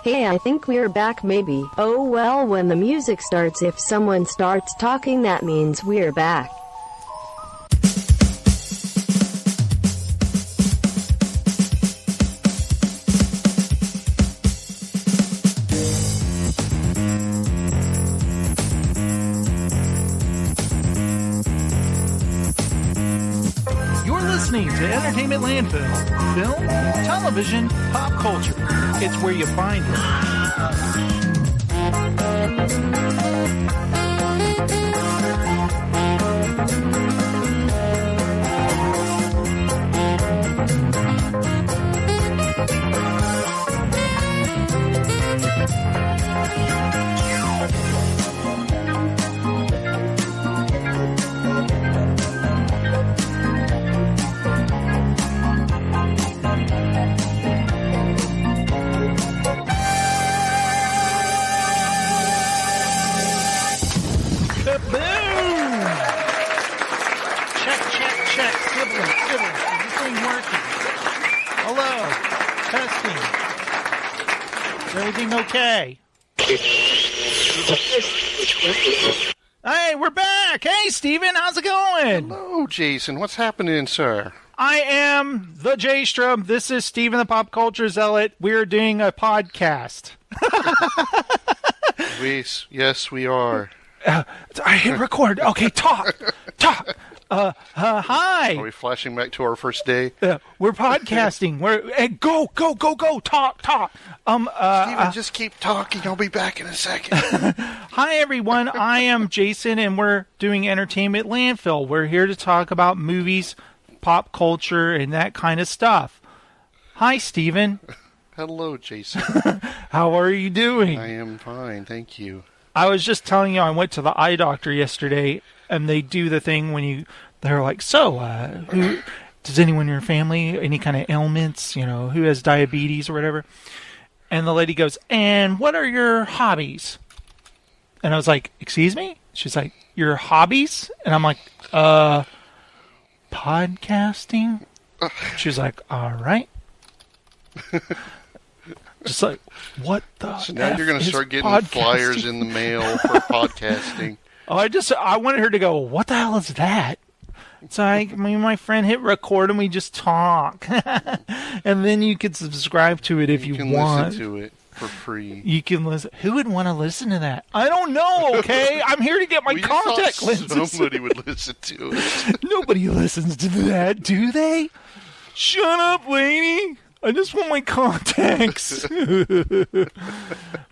Hey, I think we're back maybe. Oh well, when the music starts, if someone starts talking, that means we're back. You're listening to Entertainment Landfill. Film, television, pop culture. It's where you find it. Everything okay? Hey, we're back. Hey, Steven, how's it going? Hello, Jason. What's happening, sir? I am the J-Strum. This is Steven, the Pop Culture Zealot. We're doing a podcast. Yes, we are. I hit record. Okay, talk. Hi. Are we flashing back to our first day? We're podcasting. Go. Talk. Steven, just keep talking. I'll be back in a second. Hi, everyone. I am Jason, and we're doing Entertainment Landfill. We're here to talk about movies, pop culture, and that kind of stuff. Hi, Steven. Hello, Jason. How are you doing? I am fine, thank you. I was just telling you I went to the eye doctor yesterday, and they do the thing when they're like, who does anyone in your family, any kind of ailments, who has diabetes or whatever? And the lady goes, and what are your hobbies? And I was like, excuse me? She's like, your hobbies? And I'm like, podcasting? She's like, all right. Just like, what the So now you're going to start getting podcasting? flyers in the mail for podcasting. I wanted her to go, what the hell is that? It's like, me and my friend hit record and we just talk. And then you can subscribe to it if you want. You can listen to it for free. You can listen. Who would want to listen to that? I don't know, okay? I'm here to get my contact lenses. Somebody would listen to it. Nobody listens to that, do they? Shut up, lady. I just want my contacts.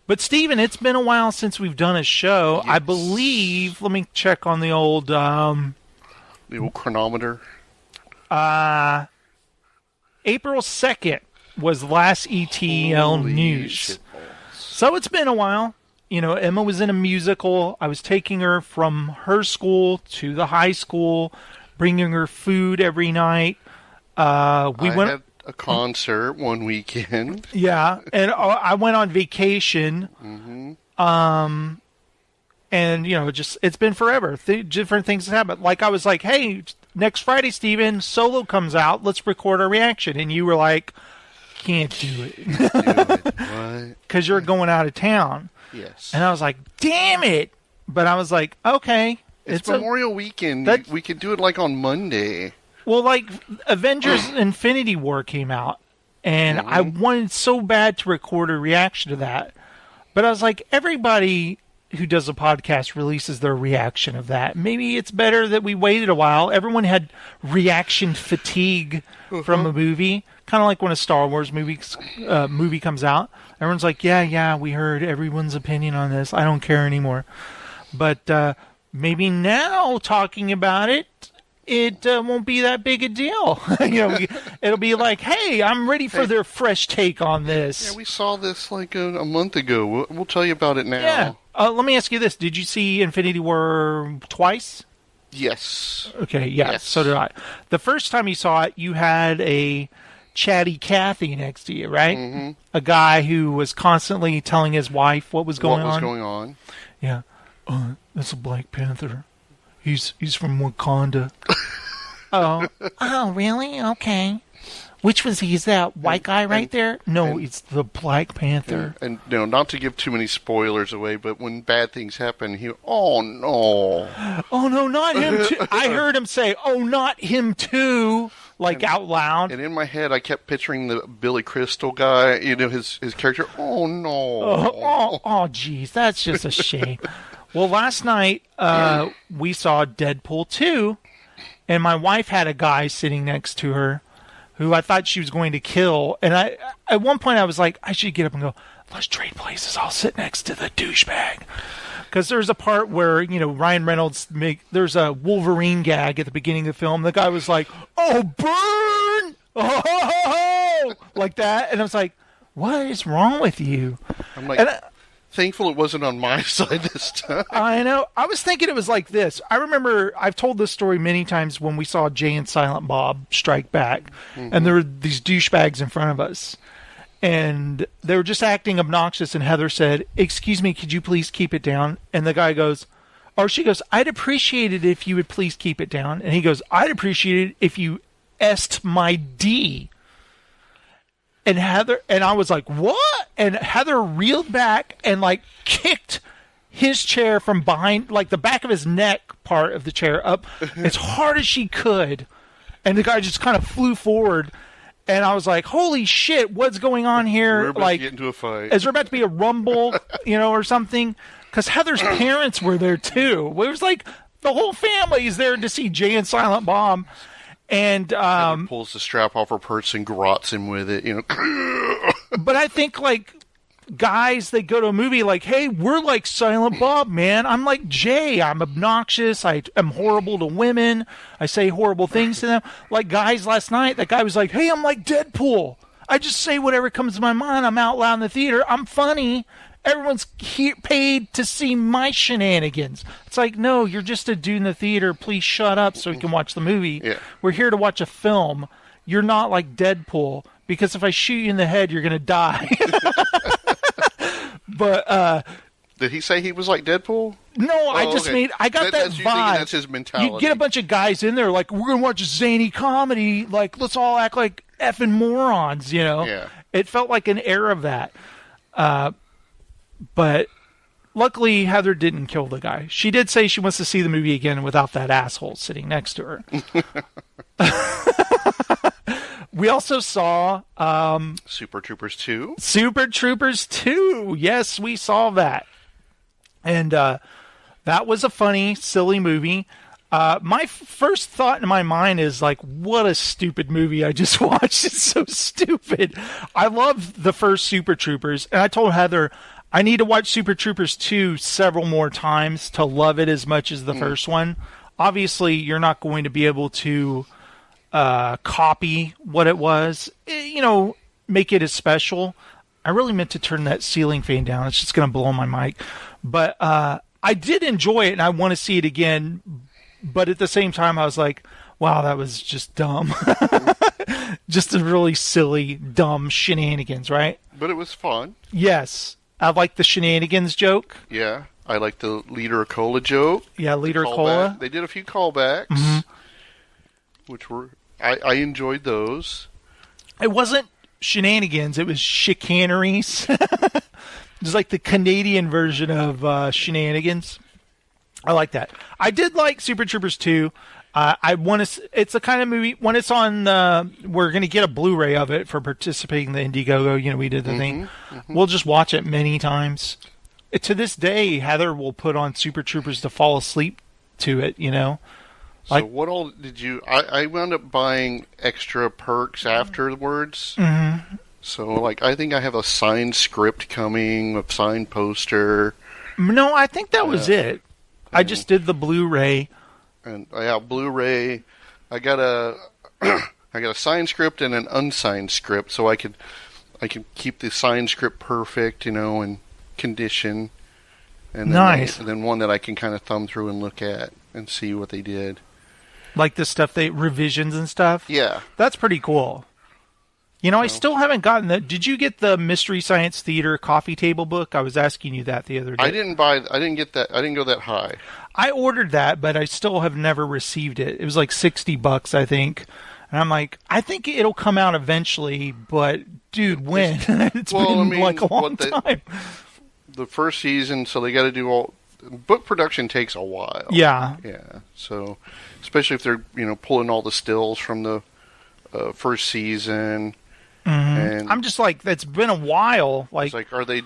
But, Steven, it's been a while since we've done a show. Yes. I believe, let me check on the old... the old chronometer. April 2nd was last ETL news. Shitballs. So it's been a while. Emma was in a musical. I was taking her from her school to the high school, bringing her food every night. We went... a concert one weekend. Yeah, and I went on vacation. Mm-hmm. And, it's been forever. Different things have happened. Like, I was like, hey, next Friday, Steven, Solo comes out. Let's record a reaction. And you were like, can't do it. What? Because you're going out of town. Yes. And I was like, damn it. But I was like, okay. It's Memorial Weekend. We could do it, like, on Monday. Well, like, Avengers Infinity War came out, and I wanted so bad to record a reaction to that. But I was like, everybody who does a podcast releases their reaction of that. Maybe it's better that we waited a while. Everyone had reaction fatigue from a movie, kind of like when a Star Wars movie comes out. Everyone's like, yeah, we heard everyone's opinion on this. I don't care anymore. But maybe now, talking about it won't be that big a deal. It'll be like, hey, I'm ready for their fresh take on this. Yeah, we saw this like a month ago. We'll tell you about it now. Yeah. Let me ask you this. Did you see Infinity War twice? Yes. Okay, yeah, yes. So did I. The first time you saw it, you had a chatty Cathy next to you, right? Mm-hmm. A guy who was constantly telling his wife what was going on. What was going on. Yeah. That's a Black Panther. He's from Wakanda. Oh, really? Okay. Which was he? Is that white guy right there? No, it's the Black Panther. And not to give too many spoilers away, but when bad things happen, oh no. Oh no, not him too. I heard him say, "Oh, not him too," out loud. And in my head, I kept picturing the Billy Crystal guy, his character. Oh no. Geez, that's just a shame. Well, last night, we saw Deadpool 2, and my wife had a guy sitting next to her who I thought she was going to kill. And at one point I was like, I should get up and go, let's trade places. I'll sit next to the douchebag. Because there's a part where, Ryan Reynolds there's a Wolverine gag at the beginning of the film. The guy was like, oh, burn! Oh, like that. And I was like, what is wrong with you? I'm like, thankful it wasn't on my side this time. I know. I was thinking it was like this. I remember I've told this story many times when we saw Jay and Silent Bob Strike Back, and there were these douchebags in front of us, and they were just acting obnoxious, and Heather said, excuse me, could you please keep it down? And the guy goes, or she goes, I'd appreciate it if you would please keep it down. And he goes, I'd appreciate it if you est my D. And I was like, what? And Heather reeled back and kicked his chair from behind, the back of his neck part of the chair up as hard as she could. And the guy just kind of flew forward. And I was like, holy shit, what's going on here? We're about to get into a fight. Is there about to be a rumble, or something? Because Heather's parents were there too. It was like the whole family is there to see Jay and Silent Bob. And pulls the strap off her purse and grots him with it, But I think guys, they go to a movie hey, we're like Silent Bob, man. I'm like Jay. I'm obnoxious. I am horrible to women. I say horrible things to them. Like guys last night, that guy was like, hey, I'm like Deadpool. I just say whatever comes to my mind. I'm out loud in the theater. I'm funny. Everyone's paid to see my shenanigans. It's like, no, you're just a dude in the theater. Please shut up so we can watch the movie. Yeah. We're here to watch a film. You're not like Deadpool, because if I shoot you in the head, you're going to die. But did he say he was like Deadpool? No, I just mean I got that vibe. That's his mentality. You get a bunch of guys in there we're going to watch a zany comedy. Let's all act like effing morons, Yeah. It felt like an air of that. But luckily, Heather didn't kill the guy. She did say she wants to see the movie again without that asshole sitting next to her. We also saw Super Troopers 2. Super Troopers 2. Yes, we saw that. And that was a funny, silly movie. My first thought in my mind is what a stupid movie I just watched. It's so stupid. I love the first Super Troopers, and I told Heather I need to watch Super Troopers 2 several more times to love it as much as the first one. Obviously, you're not going to be able to copy what it was, make it as special. I really meant to turn that ceiling fan down. It's just going to blow my mic. But I did enjoy it, and I want to see it again. But at the same time, I was like, wow, that was just dumb. Just a really silly, dumb shenanigans, right? But it was fun. Yes. I like the shenanigans joke. Yeah. I like the Leader of Cola joke. Yeah, Leader of Cola. They did a few callbacks, which were... I enjoyed those. It wasn't shenanigans. It was chicaneries. It was like the Canadian version of shenanigans. I like that. I did like Super Troopers 2. I want to. It's the kind of movie when it's on. We're going to get a Blu-ray of it for participating in the Indiegogo. We did the thing. We'll just watch it many times. To this day, Heather will put on Super Troopers to fall asleep to it. So what all did you... I wound up buying extra perks afterwards. So, I think I have a signed script coming, a signed poster. No, I think that was it. I just did the Blu-ray. And Blu-ray. I got a signed script and an unsigned script, so I can keep the signed script perfect, and condition. And then nice. and then one that I can kind of thumb through and look at and see what they did. Like the stuff revisions and stuff? Yeah. That's pretty cool. You know, I still haven't gotten that. Did you get the Mystery Science Theater coffee table book? I was asking you that the other day. I didn't get that. I didn't go that high. I ordered that, but I still have never received it. It was like $60, I think. And I'm like, I think it'll come out eventually, but dude, when? It's been like a long time. The first season, so they got to do all. Book production takes a while. Yeah. Yeah. So, especially if they're pulling all the stills from the first season. Mm-hmm. And I'm just like, it's been a while. Like, it's like, are they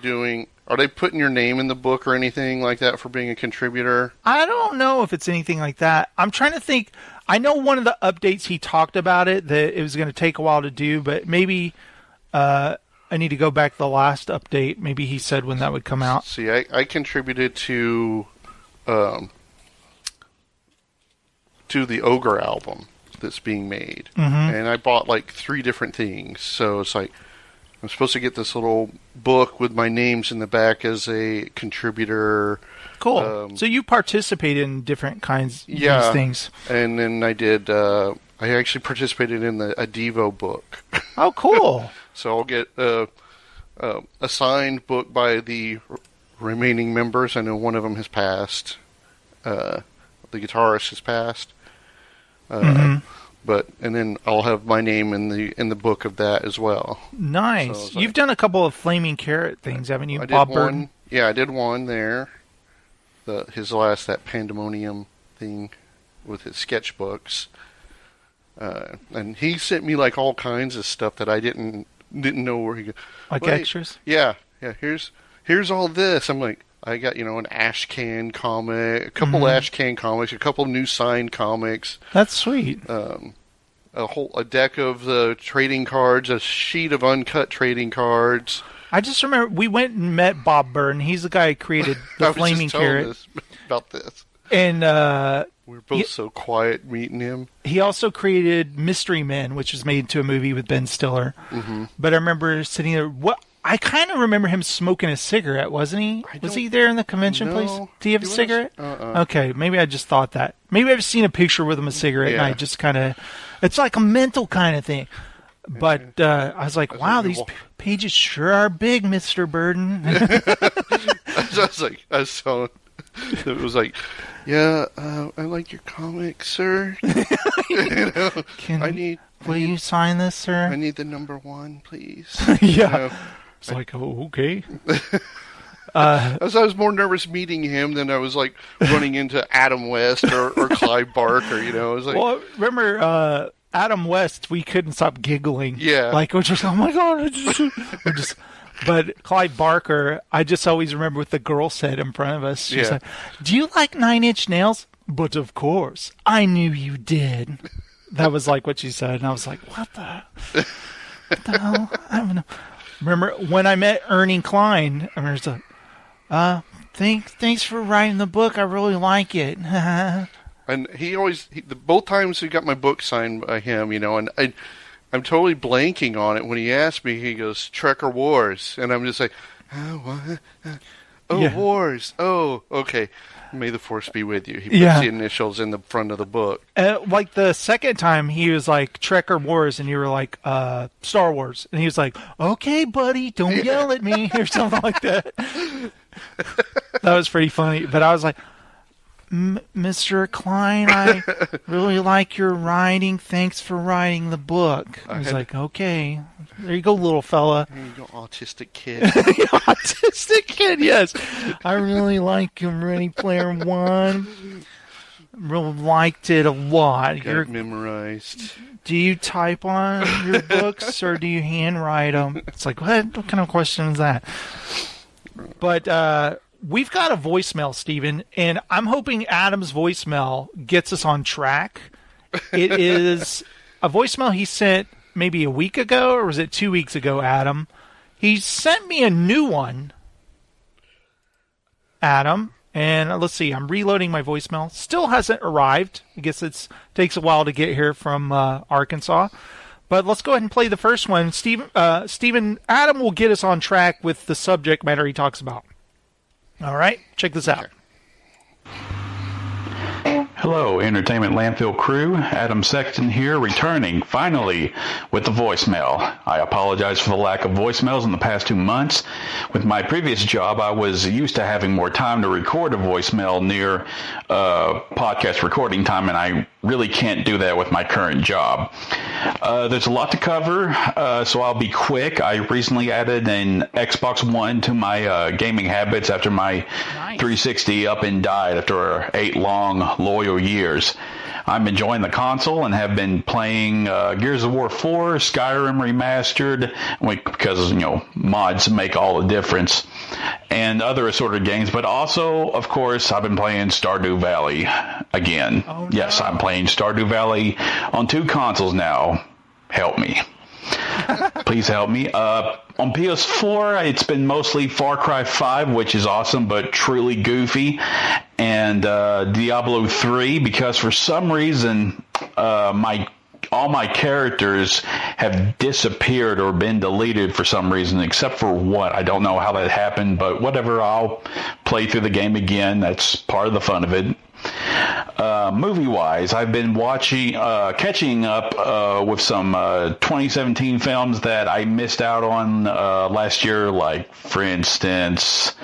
putting your name in the book or anything like that for being a contributor? I don't know if it's anything like that. I'm trying to think. I know one of the updates he talked about it, that it was going to take a while to do, but maybe I need to go back to the last update. Maybe he said when that would come out. See, I contributed to the Ogre album that's being made. Mm-hmm. And I bought like 3 different things. So it's like, I'm supposed to get this little book with my names in the back as a contributor. Cool. So you participate in different kinds of these things. And then I did, I actually participated in a Devo book. Oh, cool. So I'll get a signed book by the remaining members. I know one of them has passed. The guitarist has passed. And then I'll have my name in the book of that as well. Nice. So you've done a couple of Flaming Carrot things, haven't you, Bob Burton? Yeah, I did one there. That Pandemonium thing with his sketchbooks. And he sent me like all kinds of stuff that I didn't know where he. Like extras? Yeah. Here's all this. I'm like, I got an ash can comic, a couple ash can comics, a couple new signed comics. That's sweet. A deck of the trading cards, a sheet of uncut trading cards. I just remember we went and met Bob Burton. He's the guy who created the Flaming Carrot. About this. And we were both so quiet meeting him. He also created Mystery Men, which was made into a movie with Ben Stiller. Mm-hmm. But I remember sitting there. I kind of remember him smoking a cigarette, wasn't he? Was he there in the convention place? Do you have a cigarette? Okay, maybe I just thought that. Maybe I've seen a picture with him a cigarette, and I just kind of... It's like a mental kind of thing. But I was like, wow, these pages sure are big, Mr. Burden. It was like, yeah, I like your comic, sir. Will you sign this, sir? I need the number 1, please. Yeah. It's like, oh, okay. I was more nervous meeting him than I was like running into Adam West or Clive Barker. I was like, well, remember Adam West? We couldn't stop giggling. Yeah, like we're just, oh my god, But Clive Barker, I just always remember what the girl said in front of us. She's like, "Do you like Nine Inch Nails?" But of course, I knew you did. That was like what she said, and I was like, "What the hell?" I don't know. Remember when I met Ernie Klein? I remember it's like, thanks for writing the book. I really like it. And both times he got my book signed by him, and I'm totally blanking on it. When he asked me, he goes, Trek or Wars? And I'm just like, what? Wars. Oh, okay. May the Force be with you. He puts the initials in the front of the book. Like the second time, he was like, Trek or Wars? And you were like, Star Wars. And he was like, okay, buddy, don't yell at me, or something like that. That was pretty funny. But I was like, Mr. Klein, I really like your writing. Thanks for writing the book. I was like, okay. There you go, little fella. There you go, autistic kid. Autistic kid, yes. I really like him, Ready Player One. Really liked it a lot. Got it memorized. Do you type on your books or do you handwrite them? It's like, what kind of question is that? But we've got a voicemail, Stephen, and I'm hoping Adam's voicemail gets us on track. It is a voicemail he sent maybe a week ago, or was it 2 weeks ago, Adam? He sent me a new one, Adam, and let's see, I'm reloading my voicemail. Still hasn't arrived. I guess it takes a while to get here from Arkansas. But let's go ahead and play the first one. Stephen, Adam will get us on track with the subject matter he talks about. All right, check this out. Hello, Entertainment Landfill crew. Adam Sexton here, returning, finally, with the voicemail. I apologize for the lack of voicemails in the past 2 months. With my previous job, I was used to having more time to record a voicemail near podcast recording time, and I really can't do that with my current job. There's a lot to cover, so I'll be quick. I recently added an Xbox One to my gaming habits after my 360 up and died after 8 long, loyal years. I'm enjoying the console and have been playing Gears of War 4, Skyrim Remastered, because, mods make all the difference, and other assorted games. But also, of course, I've been playing Stardew Valley again. Oh, no. Yes, I'm playing Stardew Valley on 2 consoles now. Help me. Please help me. On PS4, it's been mostly Far Cry 5, which is awesome, but truly goofy, and Diablo 3, because for some reason, all my characters have disappeared or been deleted for some reason, except for what. I don't know how that happened, but whatever, I'll play through the game again. That's part of the fun of it. Movie-wise, I've been catching up with some 2017 films that I missed out on last year, like, for instance,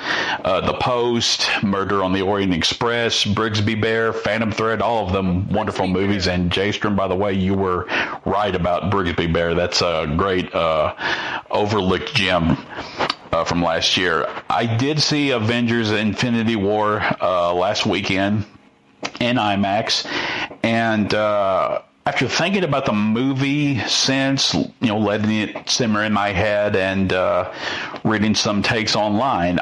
The Post, Murder on the Orient Express, Brigsby Bear, Phantom Thread, all of them wonderful movies. And Jstrom, by the way, you were right about Brigsby Bear. That's a great overlooked gem from last year. I did see Avengers Infinity War last weekend in IMAX, and after thinking about the movie since, letting it simmer in my head and reading some takes online,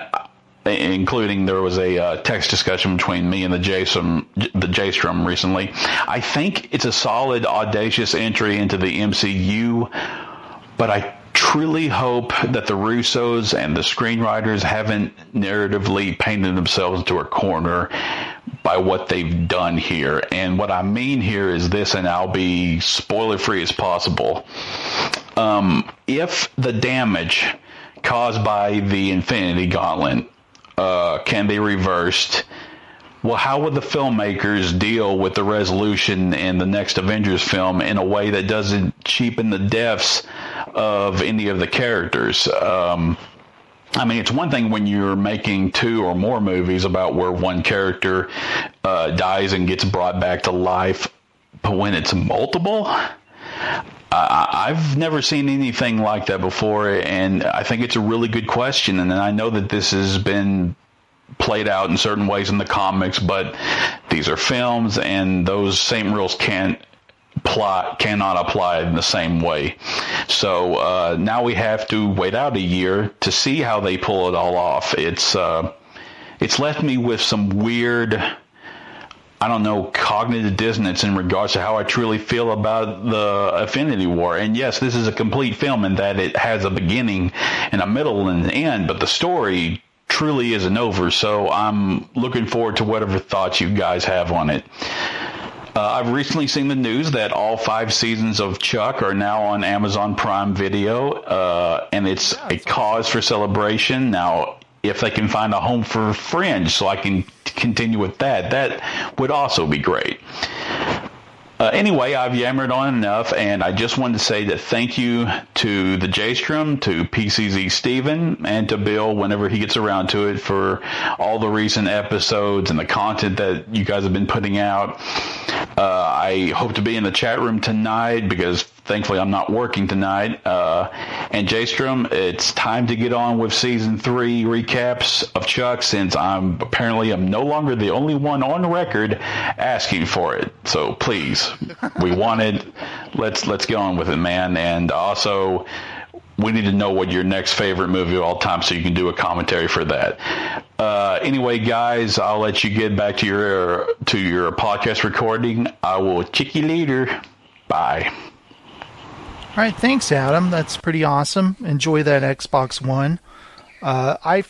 including there was a text discussion between me and the Jstrom recently, I think it's a solid, audacious entry into the MCU, but I truly hope that the Russos and the screenwriters haven't narratively painted themselves into a corner by what they've done here. And what I mean here is this, and I'll be spoiler-free as possible. If the damage caused by the Infinity Gauntlet can be reversed, well, how would the filmmakers deal with the resolution in the next Avengers film in a way that doesn't cheapen the deaths of any of the characters? It's one thing when you're making 2 or more movies about where one character dies and gets brought back to life, but when it's multiple, I've never seen anything like that before, and I think it's a really good question. And I know that this has been played out in certain ways in the comics, but these are films, and those same rules cannot apply in the same way. So now we have to wait out a year to see how they pull it all off. It's left me with some weird, cognitive dissonance in regards to how I truly feel about the Infinity War. And yes, this is a complete film in that it has a beginning and a middle and an end, but the story truly isn't over. So I'm looking forward to whatever thoughts you guys have on it. I've recently seen the news that all 5 seasons of Chuck are now on Amazon Prime Video, and it's a cause for celebration. Now, if they can find a home for Fringe so I can continue with that would also be great. Anyway, I've yammered on enough, and I just wanted to say that thank you to the Jstrom, to PCZ Steven, and to Bill whenever he gets around to it for all the recent episodes and the content that you guys have been putting out. I hope to be in the chat room tonight because thankfully I'm not working tonight. And Jstrom, it's time to get on with Season 3 recaps of Chuck, since I'm no longer the only one on record asking for it. So please, we want it. Let's get on with it, man. And also, we need to know what your next favorite movie of all time so you can do a commentary for that. Anyway, guys, I'll let you get back to your podcast recording. I will check you later. Bye. All right, thanks, Adam. That's pretty awesome. Enjoy that Xbox One. I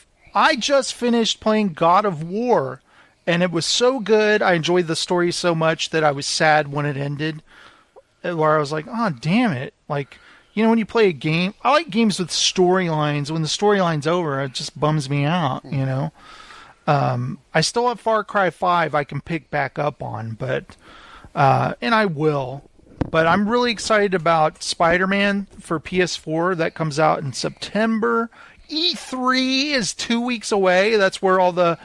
just finished playing God of War, and it was so good. I enjoyed the story so much that I was sad when it ended, where I was like, oh, damn it. Like, when you play a game, I like games with storylines. When the storyline's over, it just bums me out, I still have Far Cry 5 I can pick back up on, but and I will. But I'm really excited about Spider-Man for PS4 that comes out in September. E3 is 2 weeks away. That's where all the,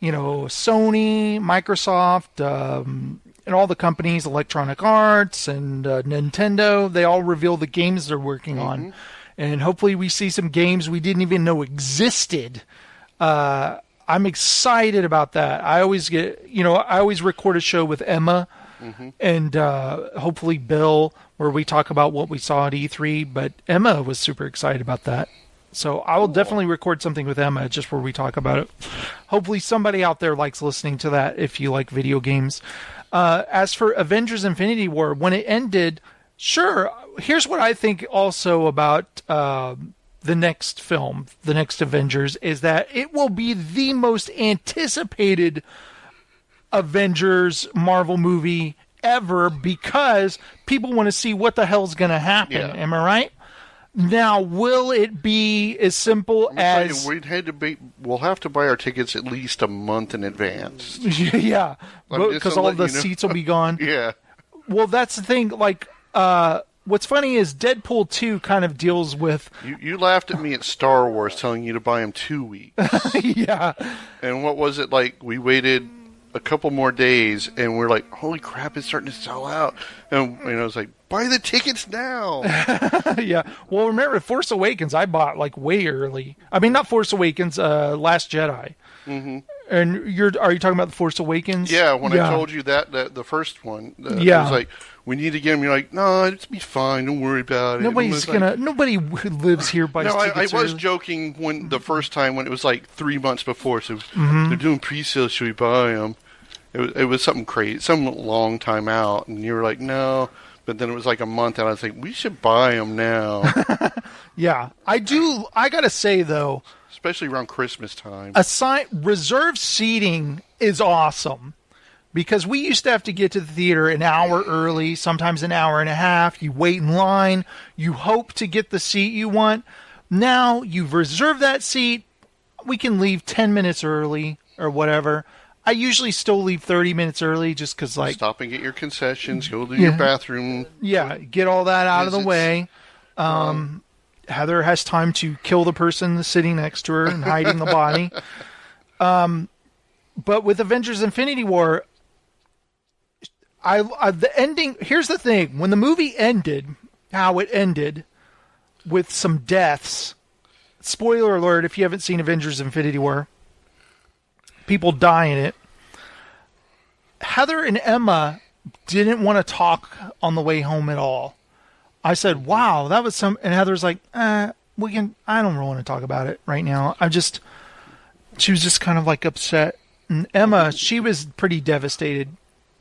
Sony, Microsoft, and all the companies, Electronic Arts and Nintendo, they all reveal the games they're working on. And hopefully we see some games we didn't even know existed. I'm excited about that. I always record a show with Emma and hopefully Bill, where we talk about what we saw at E3. But Emma was super excited about that. So I will definitely record something with Emma just where we talk about it. Hopefully somebody out there likes listening to that if you like video games. As for Avengers Infinity War, when it ended, sure, here's what I think also about the next film, the next Avengers, is that it will be the most anticipated Avengers Marvel movie ever because people want to see what the hell's going to happen. Yeah. Am I right? Now, will it be as simple as... We'll have to buy our tickets at least a month in advance. Yeah, because all the seats will be gone. Yeah. Well, that's the thing. Like, what's funny is Deadpool 2 kind of deals with... You laughed at me at Star Wars telling you to buy them 2 weeks. Yeah. And what was it like? We waited a couple more days, and we're like, holy crap, it's starting to sell out. And I was like, buy the tickets now. Yeah. Well, remember, Force Awakens, I bought like way early. I mean, not Force Awakens, Last Jedi. Mm-hmm. And are you talking about the Force Awakens? Yeah. When I told you that the first one, it was like, we need to get them. You're like, no, it's be fine. Don't worry about it. Nobody lives here by. No, I was joking when the first time when it was like 3 months before. So they're doing pre-sales. Should we buy them? It was something crazy, some long time out, and you were like, no. But then it was like a month out. I was like, we should buy them now. Yeah, I do. I gotta say though, especially around Christmas time, reserved seating is awesome. Because we used to have to get to the theater an hour early, sometimes an hour and a half. You wait in line. You hope to get the seat you want. Now you've reserved that seat. We can leave 10 minutes early or whatever. I usually still leave 30 minutes early just because, like... Stop and get your concessions. Go to your bathroom. Yeah, get all that out of the way. Heather has time to kill the person sitting next to her and hiding the body. But with Avengers Infinity War... the ending. Here's the thing: when the movie ended, how it ended with some deaths. Spoiler alert: if you haven't seen Avengers: Infinity War, people die in it. Heather and Emma didn't want to talk on the way home at all. I said, "Wow, that was some," and Heather's like, "We can." I don't really want to talk about it right now. She was just kind of like upset, and Emma, she was pretty devastated.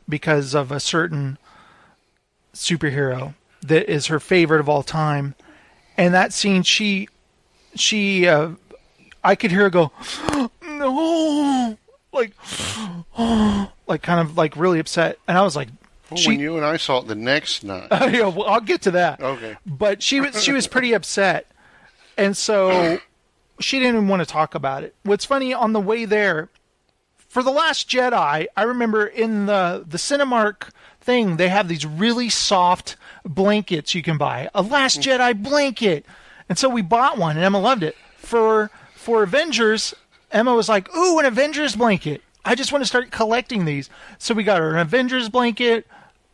Because of a certain superhero that is her favorite of all time. And that scene, I could hear her go, no, like kind of like really upset. And I was like, when you and I saw it the next night. Yeah, well, I'll get to that. Okay. But she was pretty upset. And so she didn't even want to talk about it. What's funny, on the way there, for The Last Jedi, I remember in the Cinemark thing, they have these really soft blankets you can buy. A Last Jedi blanket. And so we bought one, and Emma loved it. For Avengers, Emma was like, ooh, an Avengers blanket. I just want to start collecting these. So we got her an Avengers blanket.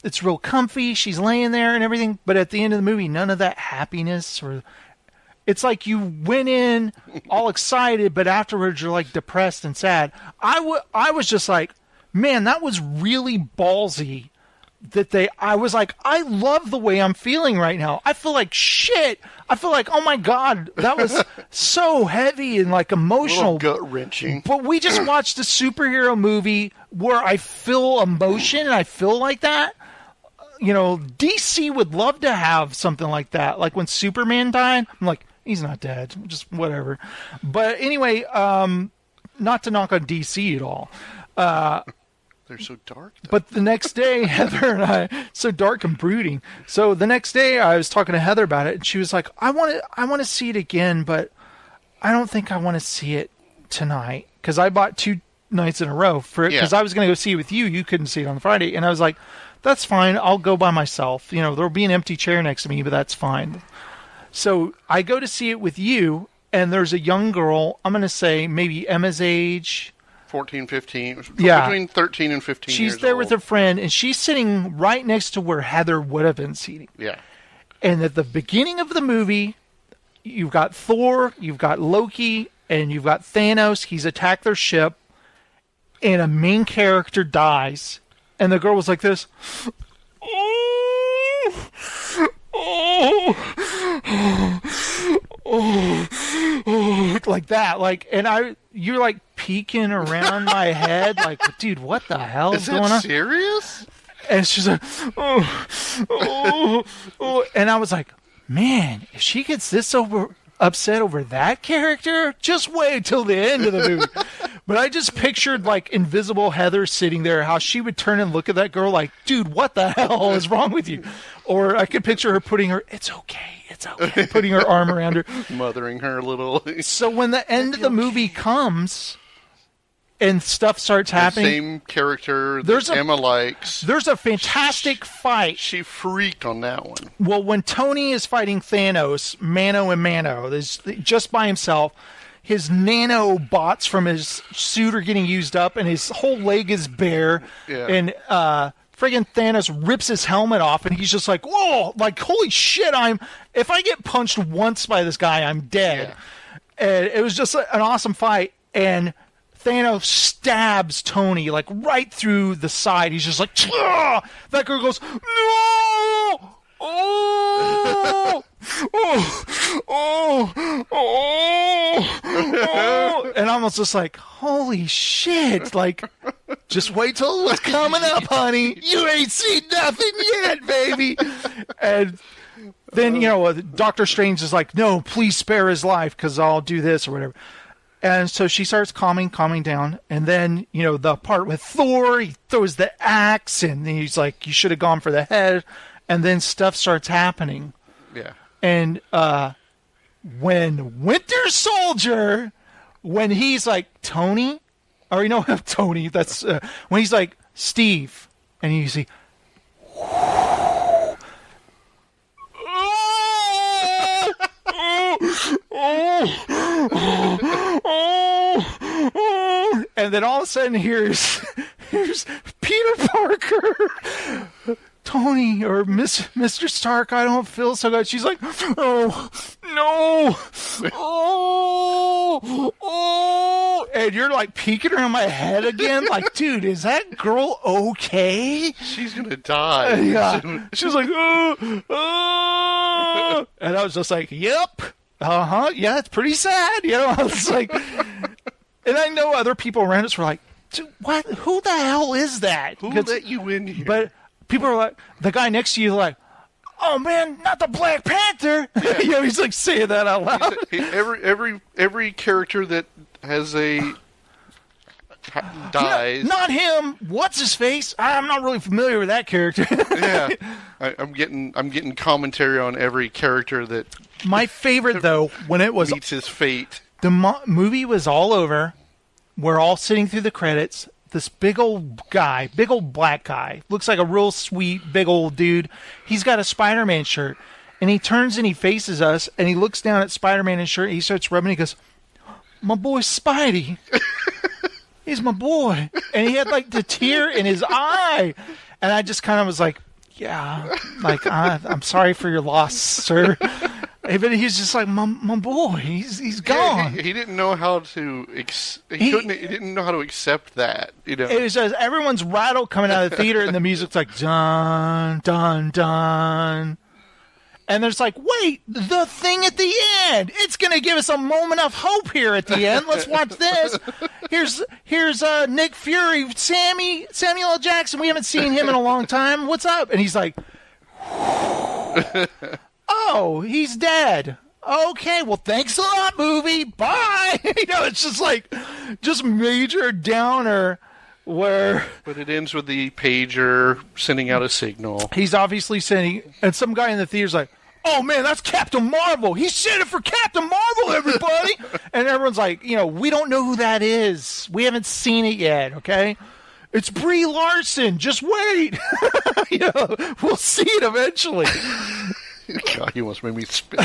It's real comfy. She's laying there and everything. But at the end of the movie, none of that happiness or... It's like you went in all excited, but afterwards you're like depressed and sad. I was just like, man, that was really ballsy. I was like, I love the way I'm feeling right now. I feel like shit. I feel like, oh my God, that was so heavy and like emotional. Gut wrenching. But we just watched a superhero movie where I feel emotion and I feel like that. DC would love to have something like that. Like when Superman died, I'm like, he's not dead, just whatever. But anyway, not to knock on DC at all. They're so dark, though. But the next day, Heather and I, so dark and brooding. So the next day I was talking to Heather about it, and she was like, I want to see it again, but I don't think I want to see it tonight. Because I bought nights in a row because I was going to go see it with you. You couldn't see it on Friday. And I was like, that's fine. I'll go by myself. There'll be an empty chair next to me, but that's fine. So I go to see it with you, and there's a young girl, I'm going to say maybe Emma's age. 14, 15. Yeah. Between 13 and 15 years She's there old. with her friend, and she's sitting right next to where Heather would have been seating. Yeah. And at the beginning of the movie, you've got Thor, you've got Loki, and you've got Thanos. He's attacked their ship, and a main character dies. And the girl was like this. Like that. And you're like peeking around my head, like, dude, what the hell is going on? Is that serious? And she's like, and I was like, man, if she gets this upset over that character, just wait till the end of the movie. But I just pictured like invisible Heather sitting there, how she would turn and look at that girl like, dude, what the hell is wrong with you? Or I could picture her putting it's okay, putting her arm around her. Mothering her a little. So when the end of the movie comes and stuff starts happening. The same character that Emma likes. There's a fantastic fight. She freaked on that one. Well, when Tony is fighting Thanos, mano a mano, just by himself, his nanobots from his suit are getting used up, and his whole leg is bare. Yeah. And friggin' Thanos rips his helmet off, and he's just like, whoa, like, holy shit, if I get punched once by this guy, I'm dead. Yeah. And it was just an awesome fight, and Thanos stabs Tony, like, right through the side. He's just like, ah! That girl goes, no! Oh! And I was just like, holy shit, like, just wait till it's coming up, honey. You ain't seen nothing yet, baby. And then, Doctor Strange is like, no, please spare his life because I'll do this or whatever. And so she starts calming down. And then, the part with Thor, he throws the axe and he's like, you should have gone for the head. And then stuff starts happening. Yeah. And when Winter Soldier, when he's like, Tony, or Tony, that's when he's like, Steve, and you see, and then all of a sudden here's Peter Parker. Tony or Mr. Stark, I don't feel so good. She's like, oh, no. Oh. And you're like peeking around my head again. Like, dude, is that girl okay? She's going to die. Yeah. She's like, oh. And I was just like, yep. Uh-huh. Yeah, it's pretty sad. I was like, and I know other people around us were like, dude, what? Who the hell is that? Who let you in here? But people are like, the guy next to you is like, oh man, not the Black Panther. Yeah. He's like saying that out loud. Every character that has dies. Not him. What's his face? I'm not really familiar with that character. Yeah, I'm getting commentary on every character that. My favorite though, when it was meets his fate. The movie was all over. We're all sitting through the credits. This big old black guy, looks like a real sweet, big old dude. He's got a Spider-Man shirt, and he turns and he faces us, and he looks down at Spider-Man's shirt, and he starts rubbing, he goes, my boy Spidey. He's my boy. And he had, like, the tear in his eye. And I just kind of was like, yeah, like, I'm sorry for your loss, sir. But he's just like, my boy, he's gone. Yeah, he didn't know how to he didn't know how to accept that. It was just everyone's rattled coming out of the theater, and the music's like dun dun dun, and there's like, wait, the thing at the end, it's gonna give us a moment of hope here at the end. Let's watch this. Here's Nick Fury, Samuel L. Jackson. We haven't seen him in a long time. What's up? And he's like. Oh, he's dead. Okay, well, thanks a lot, movie. Bye. It's just like, just major downer where... But it ends with the pager sending out a signal. He's obviously sending... And some guy in the theater's like, oh man, that's Captain Marvel. He said it for Captain Marvel, everybody. And everyone's like, we don't know who that is. We haven't seen it yet, okay? It's Brie Larson. Just wait. We'll see it eventually. God, you almost made me spit.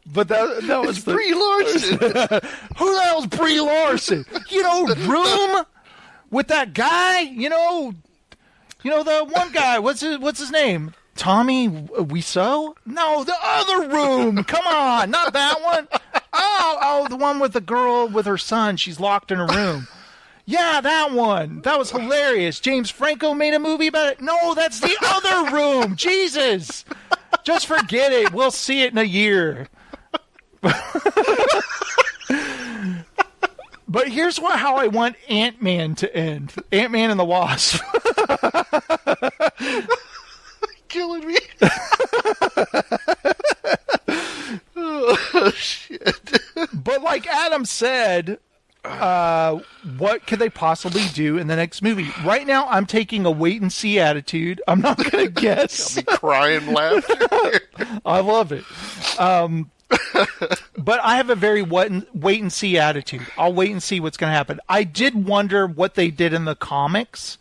But that was Brie Larson. Who the hell's Brie Larson? Room with that guy. The one guy. What's his name? Tommy Wiseau? No, the other Room. Come on, not that one. Oh, the one with the girl with her son. She's locked in a room. Yeah, that one. That was hilarious. James Franco made a movie about it. No, that's the other Room. Jesus. Just forget it. We'll see it in a year. But here's how I want Ant-Man to end. Ant-Man and the Wasp. Killing me. Oh, shit. But like Adam said... what could they possibly do in the next movie? Right now, I'm taking a wait-and-see attitude. I'm not going to guess. I'll be crying laughter. I love it. But I have a very wait-and-see attitude. I'll wait and see what's going to happen. I did wonder what they did in the comics,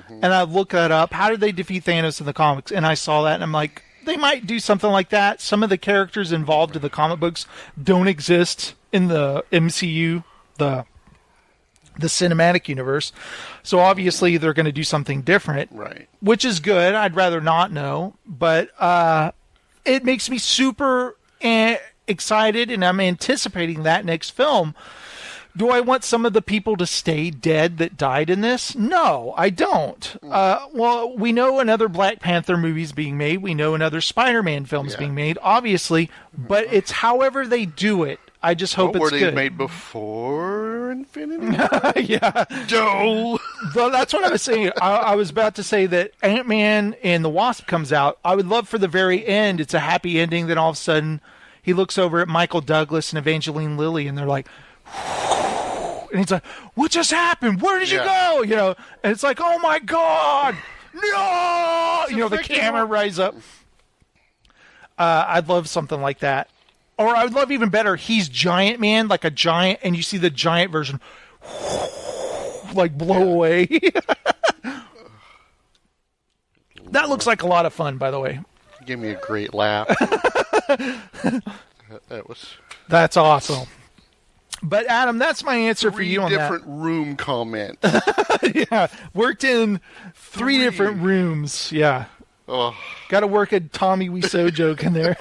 and I looked that up. How did they defeat Thanos in the comics? And I saw that, and I'm like, they might do something like that. Some of the characters involved in the comic books don't exist in the MCU, the cinematic universe. So obviously they're going to do something different. Right. Which is good. I'd rather not know. But it makes me super excited, and I'm anticipating that next film. Do I want some of the people to stay dead that died in this? No, I don't. Well, we know another Black Panther movie's being made. We know another Spider-Man film's being made, obviously. But it's however they do it. I just hope it's good. Were they made before Infinity? Yeah. Joe. Well, that's what I was saying. I was about to say that Ant-Man and the Wasp comes out. I would love for the very end, it's a happy ending. Then all of a sudden, he looks over at Michael Douglas and Evangeline Lilly, and they're like, and he's like, what just happened? Where did you go? And it's like, oh my God. No. The camera rises up. I'd love something like that. Or I would love even better, he's Giant Man, like a giant, and you see the giant version like blow away. That looks like a lot of fun, by the way. Give me a great laugh. That's awesome. But Adam, that's my answer for you on that. 3 different room comments. Yeah, worked in 3 different rooms. Yeah. Oh. Got to work a Tommy Wiseau joke in there.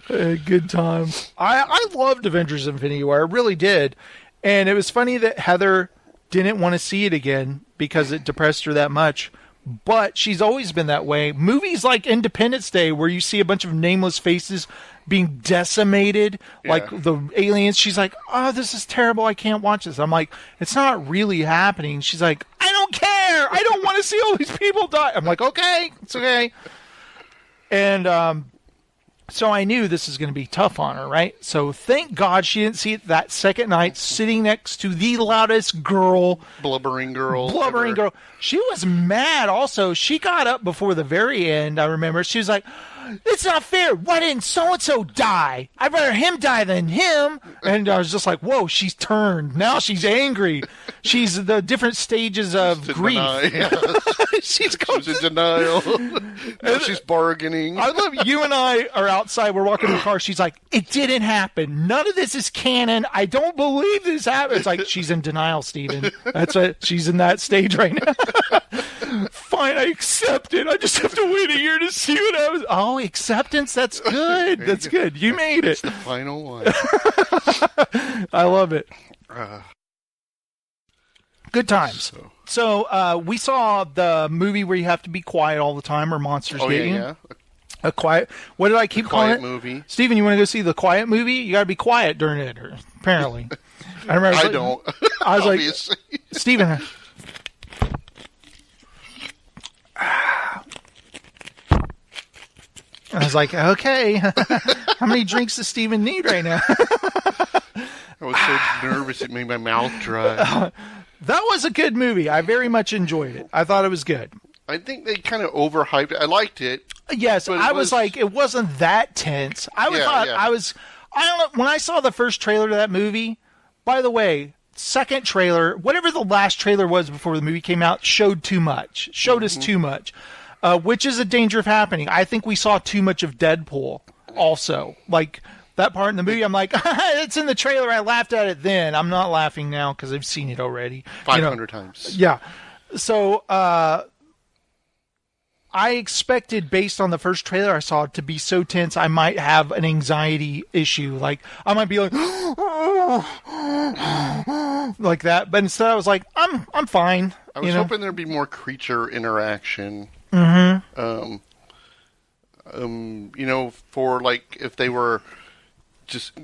Good times. I loved Avengers Infinity War. I really did. And it was funny that Heather didn't want to see it again because it depressed her that much. But she's always been that way. Movies like Independence Day, where you see a bunch of nameless faces being decimated, like the aliens, she's like, oh, this is terrible. I can't watch this. I'm like, it's not really happening. She's like, I don't care. I don't want to see all these people die. I'm like, okay, it's okay. And so I knew this is going to be tough on her, right? So thank God she didn't see it that second night, sitting next to the loudest girl. Blubbering girl. She was mad also. She got up before the very end, I remember. She was like, it's not fair. Why didn't so-and-so die? I'd rather him die than him. And I was just like, whoa, she's turned. Now she's angry. She's the different stages of grief. She's in denial. Now she's bargaining. I love you and I are outside. We're walking in the car. She's like, it didn't happen. None of this is canon. I don't believe this happened. It's like, she's in denial, Steven. That's what she's in that stage right now. Fine, I accept it. I just have to wait a year to see what happens. Oh, acceptance? That's good. That's good. You made it. It's the final one. I love it. Good times. So we saw the movie where you have to be quiet all the time or monsters get you. Yeah. A quiet. What did I keep calling it? Movie. Steven, you want to go see the quiet movie? You got to be quiet during it, apparently. I remember. I don't. I was like, Steven. I was like, okay, how many drinks does Steven need right now? I was so nervous it made my mouth dry. That was a good movie. I very much enjoyed it. I thought it was good. I think they kind of overhyped it. I liked it. Yes, I was like, it wasn't that tense. I don't know, when I saw the first trailer to that movie, by the way, second trailer, whatever the last trailer was before the movie came out, showed us too much, which is a danger of happening. I think we saw too much of Deadpool also. Like, that part in the movie, I'm like, it's in the trailer, I laughed at it then. I'm not laughing now because I've seen it already. 500 times. Yeah. So, I expected, based on the first trailer I saw, to be so tense I might have an anxiety issue. Like, I might be like, like that. But instead I was like, I'm fine. I was hoping there'd be more creature interaction. Mm-hmm. For like, if they were just...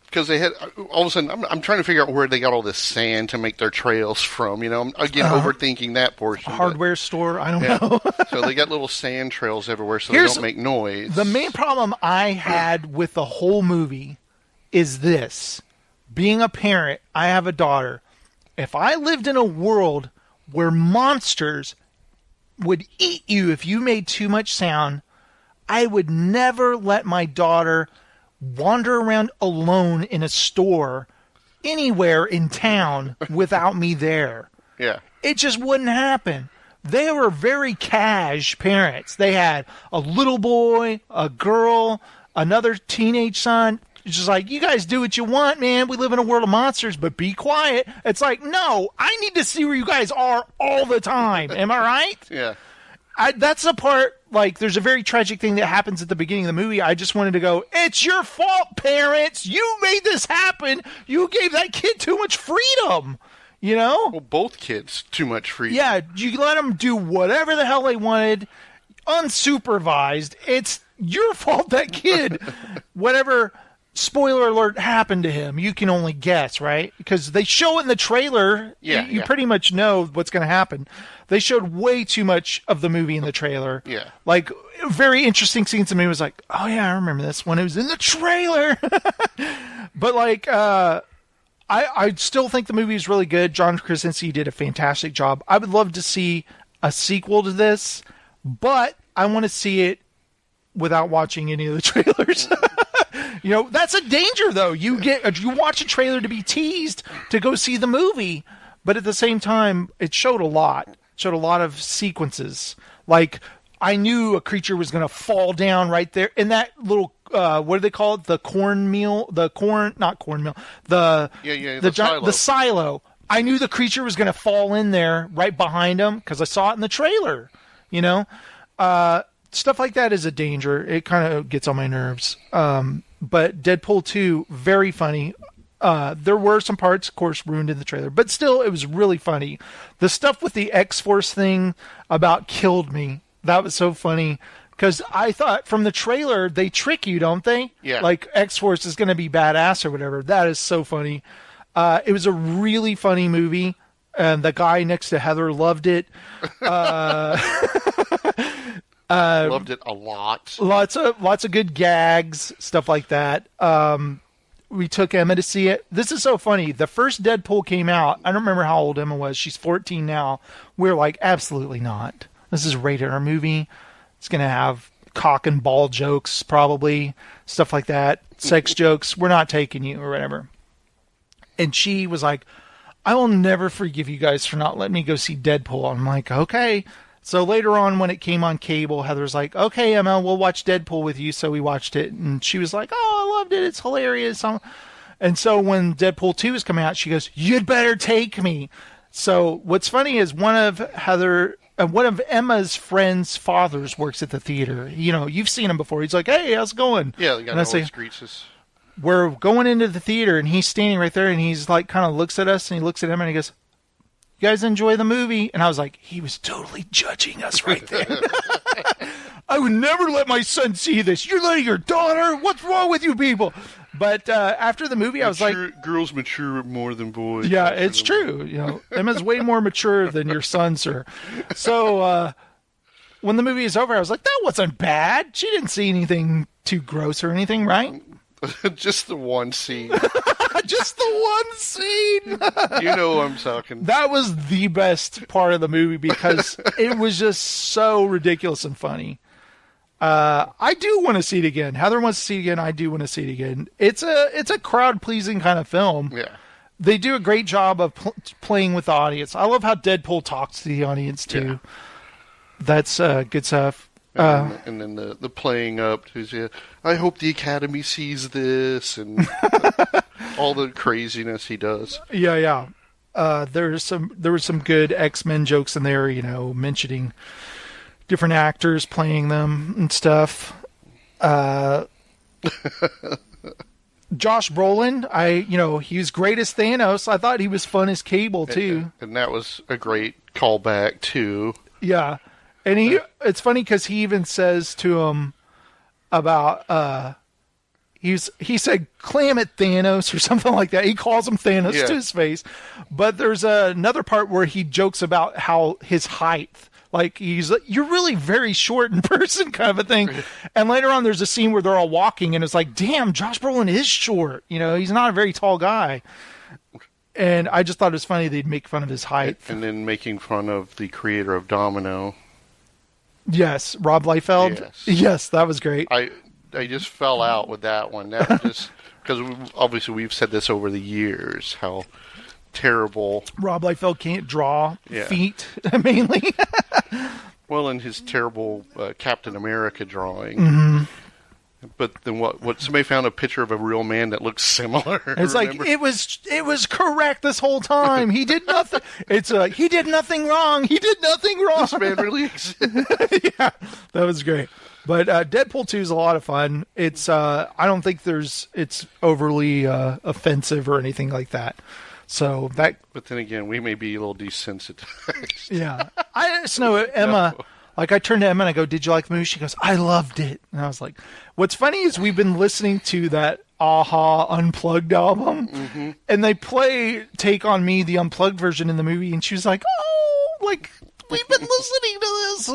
Because they had, all of a sudden, I'm trying to figure out where they got all this sand to make their trails from. I'm, again, overthinking that portion. Hardware store, I don't know. So they got little sand trails everywhere so they don't make noise. The main problem I had with the whole movie is this. Being a parent, I have a daughter. If I lived in a world where monsters would eat you if you made too much sound, I would never let my daughter wander around alone in a store anywhere in town without me there. Yeah. It just wouldn't happen. They were very cash parents. They had a little boy, a girl, another teenage son. It's just like, you guys do what you want, man. We live in a world of monsters, but be quiet. It's like, no, I need to see where you guys are all the time. Am I right? Yeah. That's the part, like, there's a very tragic thing that happens at the beginning of the movie. I just wanted to go, it's your fault, parents. You made this happen. You gave that kid too much freedom, Well, both kids, too much freedom. Yeah, you let them do whatever the hell they wanted, unsupervised. It's your fault that kid, whatever, spoiler alert, happened to him. You can only guess, right? Because they show in the trailer, you pretty much know what's going to happen. They showed way too much of the movie in the trailer. Yeah. Like, very interesting scenes to me was like, oh yeah, I remember this when it was in the trailer. But like, I still think the movie is really good. John Krasinski did a fantastic job. I would love to see a sequel to this, but I want to see it without watching any of the trailers. That's a danger though. You watch a trailer to be teased to go see the movie, but at the same time, it showed a lot. Showed a lot of sequences. Like, I knew a creature was going to fall down right there in that little, what do they call it? The cornmeal? Not cornmeal. The silo. The silo. I knew the creature was going to fall in there right behind him because I saw it in the trailer. Stuff like that is a danger. It kind of gets on my nerves. But Deadpool 2, very funny. There were some parts, of course, ruined in the trailer, but still, it was really funny. The stuff with the X-Force thing about killed me. That was so funny, because I thought from the trailer, they trick you, don't they? Yeah. Like, X-Force is going to be badass or whatever. That is so funny. It was a really funny movie, and the guy next to Heather loved it. Loved it a lot. Lots of good gags, stuff like that. We took Emma to see it. This is so funny. The first Deadpool came out. I don't remember how old Emma was. She's 14 now. We're like, absolutely not. This is a rated R movie. It's going to have cock and ball jokes, probably. Stuff like that. Sex jokes. We're not taking you or whatever. And she was like, I will never forgive you guys for not letting me go see Deadpool. I'm like, okay. So later on, when it came on cable, Heather's like, okay, Emma, we'll watch Deadpool with you. So we watched it, and she was like, oh, I loved it. It's hilarious. And so when Deadpool 2 is coming out, she goes, you'd better take me. So what's funny is one of Emma's friends' fathers works at the theater. You've seen him before. He's like, hey, how's it going? Yeah, the guy and I say, we're going into the theater, and he's standing right there, and he's like, kind of looks at us, and he looks at Emma, and he goes, you guys enjoy the movie? And I was like, he was totally judging us right then. I would never let my son see this. You're letting your daughter? What's wrong with you people? But after the movie, I was like... Girls mature more than boys. Yeah, it's true. Emma's way more mature than your son, sir. So when the movie is over, I was like, that wasn't bad. She didn't see anything too gross or anything, right? Just the one scene. Just the one scene. You know what I'm talking. That was the best part of the movie because it was just so ridiculous and funny. I do want to see it again. Heather wants to see it again. I do want to see it again. It's a crowd pleasing kind of film. Yeah. They do a great job of playing with the audience. I love how Deadpool talks to the audience too. Yeah. That's good stuff. And then the playing up to, I hope the Academy sees this, and all the craziness he does. Yeah. There was some good X-Men jokes in there, mentioning different actors playing them and stuff. Josh Brolin, he was great as Thanos. I thought he was fun as Cable too. And that was a great callback too. Yeah. And it's funny because he even says to him about, he said, "Clam it, Thanos," or something like that. He calls him Thanos to his face. But there's another part where he jokes about how his height, like you're really very short in person kind of a thing. And later on there's a scene where they're all walking and it's like, damn, Josh Brolin is short. He's not a very tall guy. And I just thought it was funny they'd make fun of his height. And then making fun of the creator of Domino. Yes, Rob Liefeld. Yes, that was great. I just fell out with that one. That was just because obviously we've said this over the years how terrible Rob Liefeld can't draw feet mainly. Well, in his terrible Captain America drawing. Mm-hmm. But then what? Somebody found a picture of a real man that looks similar. It's like it was correct this whole time. He did nothing. It's he did nothing wrong. He did nothing wrong. This man really exists. Yeah, that was great. But Deadpool 2 is a lot of fun. It's I don't think it's overly offensive or anything like that. So that. But then again, we may be a little desensitized. Yeah, I just know Emma. No. Like, I turned to Emma and I go, "Did you like the movie?" She goes, "I loved it." And I was like, what's funny is we've been listening to that Aha Unplugged album, and they play Take On Me, the unplugged version in the movie, and she was like, "Oh, like, we've been listening to this."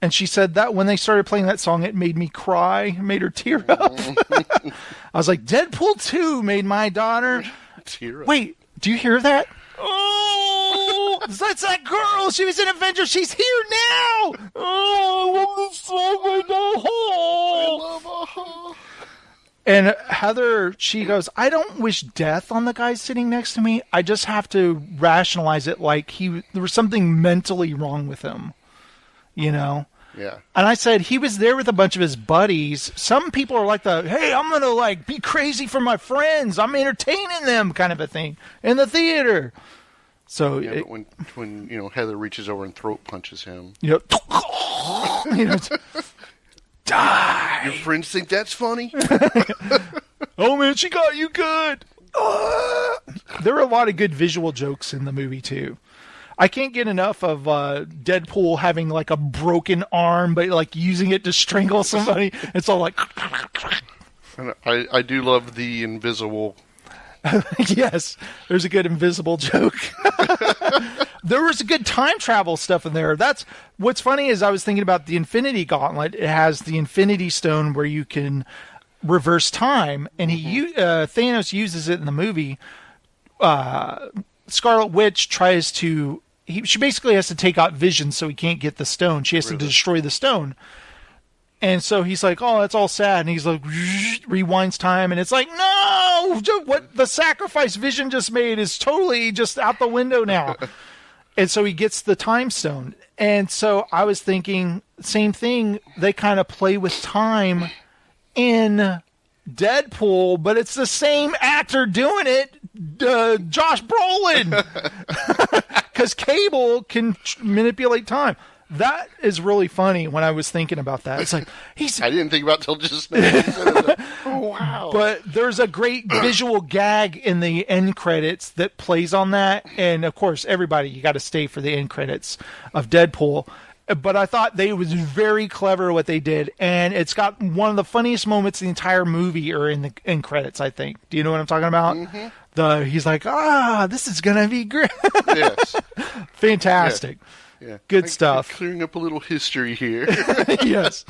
And she said that when they started playing that song, it made me cry, made her tear up. I was like, Deadpool 2 made my daughter tear up. Wait, do you hear that? Oh, that's that girl. She was in Avengers. She's here now. Oh, I love this song right now. I love Aha. And Heather, she goes, "I don't wish death on the guy sitting next to me. I just have to rationalize it like there was something mentally wrong with him, Yeah. And I said, he was there with a bunch of his buddies. Some people are like hey, I'm going to be crazy for my friends. I'm entertaining them kind of a thing in the theater. So but when Heather reaches over and throat punches him. Yep. Die. Your friends think that's funny? Oh man, she got you good. There were a lot of good visual jokes in the movie too. I can't get enough of Deadpool having a broken arm, but using it to strangle somebody. It's all like. And I do love the invisible. Yes, there's a good invisible joke. There was a good time travel stuff in there. That's what's funny is I was thinking about the Infinity Gauntlet. It has the Infinity Stone where you can reverse time, and Thanos uses it in the movie. Scarlet Witch tries to. She basically has to take out Vision so he can't get the stone. She has to destroy the stone. And so he's like, "Oh, that's all sad." And he's like, rewinds time. And it's like, no! What the sacrifice Vision just made is totally just out the window now. And so he gets the time stone. And so I was thinking, same thing. They kind of play with time in Deadpool, but it's the same actor doing it, Josh Brolin. Because Cable can manipulate time. That is really funny when I was thinking about that. It's like, I didn't think about it till just now. Oh, wow. But there's a great visual gag in the end credits that plays on that. And, of course, everybody, you got to stay for the end credits of Deadpool. But I thought they was very clever what they did. And it's got one of the funniest moments in the entire movie are in the end credits, I think. Do you know what I'm talking about? Mm-hmm. He's like, this is going to be great. Yes. Fantastic. Yeah. Yeah. Good stuff. Clearing up a little history here. Yes.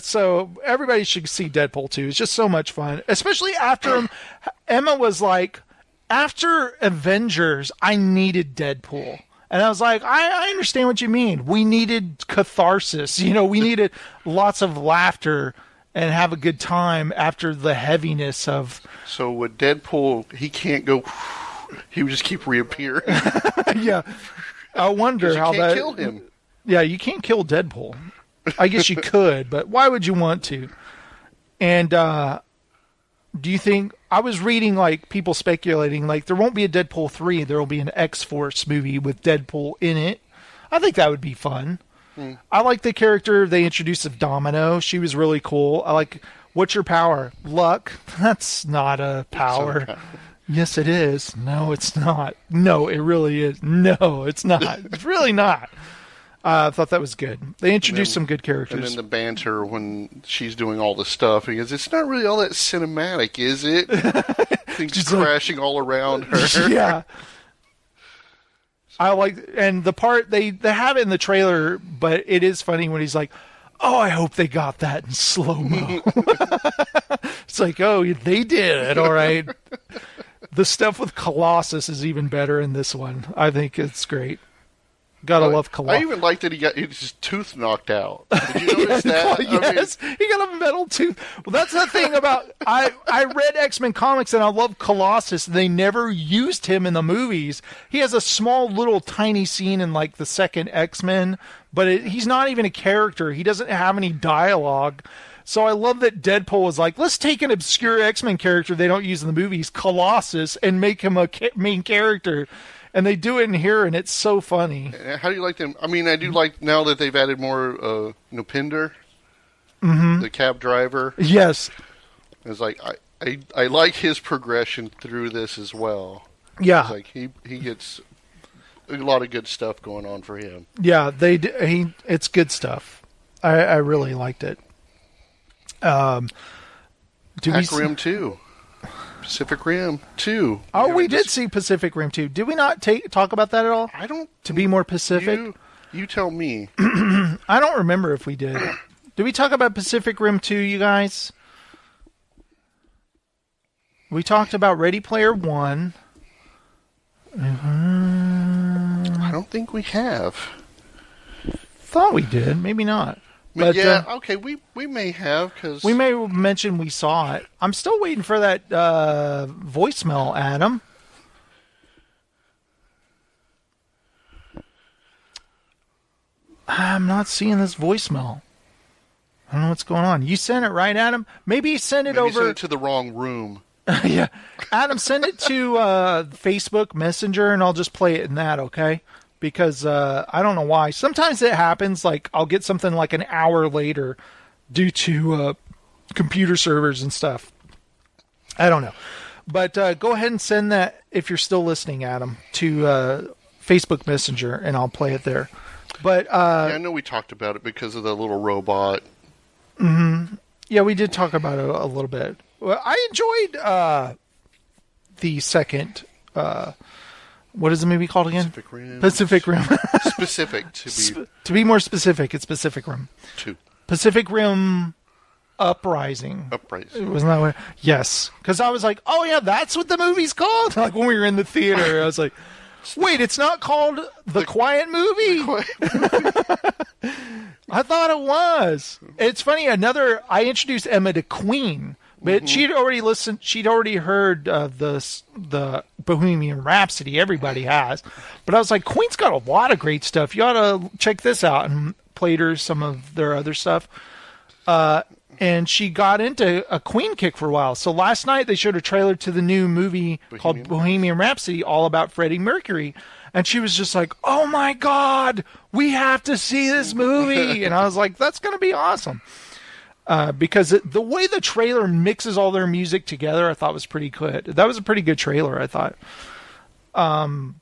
So everybody should see Deadpool 2. It's just so much fun. Especially after him. Emma was like, after Avengers, I needed Deadpool. And I was like, I understand what you mean. We needed catharsis. We needed lots of laughter and have a good time after the heaviness of... So with Deadpool, he can't go... He would just keep reappearing. Yeah. I wonder how that... You can't kill him. Yeah, you can't kill Deadpool. I guess you could, but why would you want to? And do you think... I was reading, people speculating, there won't be a Deadpool 3. There will be an X-Force movie with Deadpool in it. I think that would be fun. I like the character they introduced of Domino. She was really cool. I like, what's your power? Luck? That's not a power. Yes, it is. No, it's not. No, it really is. No, it's not. It's really not. I thought that was good. They introduced some good characters. And then the banter when she's doing all the stuff, because it's not really all that cinematic, is it? Things crashing all around her. Yeah. I like, and the part they have it in the trailer, but it is funny when he's like, "Oh, I hope they got that in slow-mo." It's like, oh, they did. All right. The stuff with Colossus is even better in this one. I think it's great. Gotta love Colossus. I even like that he got his tooth knocked out. Did you notice that? Yes, he got a metal tooth. Well, that's the thing about... I read X-Men comics and I love Colossus. They never used him in the movies. He has a small, little, tiny scene in, the second X-Men, but he's not even a character. He doesn't have any dialogue. So I love that Deadpool was like, let's take an obscure X-Men character they don't use in the movies, Colossus, and make him a main character. And they do it in here, and it's so funny. How do you like them? I mean, I do like now that they've added more Pinder, the cab driver. Yes. It's like, I like his progression through this as well. Yeah. It's like he gets a lot of good stuff going on for him. Yeah, it's good stuff. I really liked it. Pac Rim 2. Pacific Rim 2. Oh, we did see Pacific Rim 2. Did we not talk about that at all? I don't... To be more Pacific? You tell me. I don't remember if we did. Did we talk about Pacific Rim 2, you guys? We talked about Ready Player One. I don't think we have. Thought we did. Maybe not. But yeah, okay, we may have, because... We may mention we saw it. I'm still waiting for that voicemail, Adam. I'm not seeing this voicemail. I don't know what's going on. You sent it, right, Adam? Maybe send it over... Maybe send it to the wrong room. Yeah. Adam, send it to Facebook Messenger, and I'll just play it in that, okay? Because I don't know why. Sometimes it happens, I'll get something an hour later due to computer servers and stuff. I don't know. But go ahead and send that, if you're still listening, Adam, to Facebook Messenger, and I'll play it there. But yeah, I know we talked about it because of the little robot. Mm-hmm. Yeah, we did talk about it a little bit. Well, I enjoyed the second... what is the movie called again? Pacific Rim. Specific. To be more specific, it's Pacific Rim 2. Pacific Rim Uprising. Wasn't that what? Yes. Because I was like, oh yeah, that's what the movie's called? When we were in the theater, I was like, wait, it's not called The Quiet Movie? I thought it was. It's funny, I introduced Emma to Queen. But she'd already listened. She'd already heard the Bohemian Rhapsody. Everybody has. But I was like, Queen's got a lot of great stuff. You ought to check this out. And played her some of their other stuff. And she got into a Queen kick for a while. So last night they showed a trailer to the new movie called Bohemian Rhapsody, all about Freddie Mercury. And she was just like, oh my God, we have to see this movie. And I was like, that's going to be awesome. Because the way the trailer mixes all their music together, I thought was pretty good. That was a pretty good trailer, I thought. And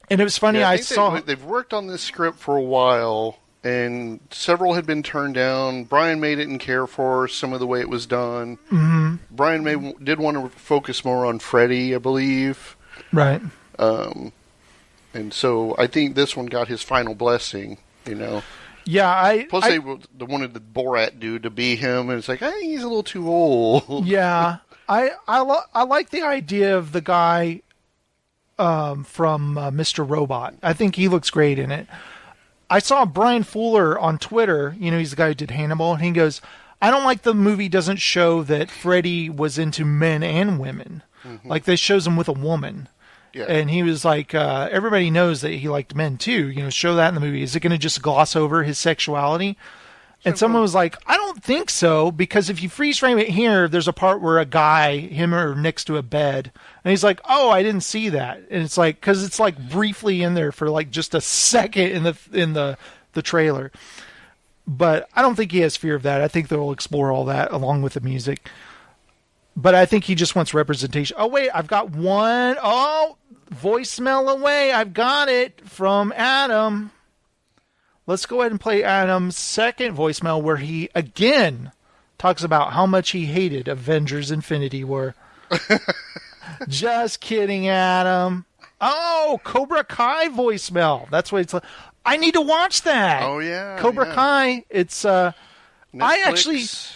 it was funny, yeah, I saw... They've worked on this script for a while, and several had been turned down. Brian May didn't care for some of the way it was done. Mm-hmm. Brian May did want to focus more on Freddie, I believe. Right. And so I think this one got his final blessing, you know. Yeah, Plus they wanted the Borat dude to be him, and it's like, hey, he's a little too old. Yeah, I like the idea of the guy from Mr. Robot. I think he looks great in it. I saw Brian Fuller on Twitter. You know, he's the guy who did Hannibal, and he goes, I don't like the movie doesn't show that Freddy was into men and women. Mm-hmm. Like, they shows him with a woman. Yeah. And he was like, everybody knows that he liked men too. You know, show that in the movie. Is it going to just gloss over his sexuality? And someone was like, I don't think so, because if you freeze frame it here, there's a part where a guy, him or next to a bed, and he's like, oh, I didn't see that. And it's like, because it's like briefly in there for like just a second in the trailer. But I don't think he has fear of that. I think they'll explore all that along with the music. But I think he just wants representation. Oh, wait, I've got one. Oh, voicemail away. I've got it from Adam. Let's go ahead and play Adam's second voicemail where he, again, talks about how much he hated Avengers Infinity War. Just kidding, Adam. Oh, Cobra Kai voicemail. That's what it's like. I need to watch that. Oh, yeah. Cobra Kai. It's, Netflix.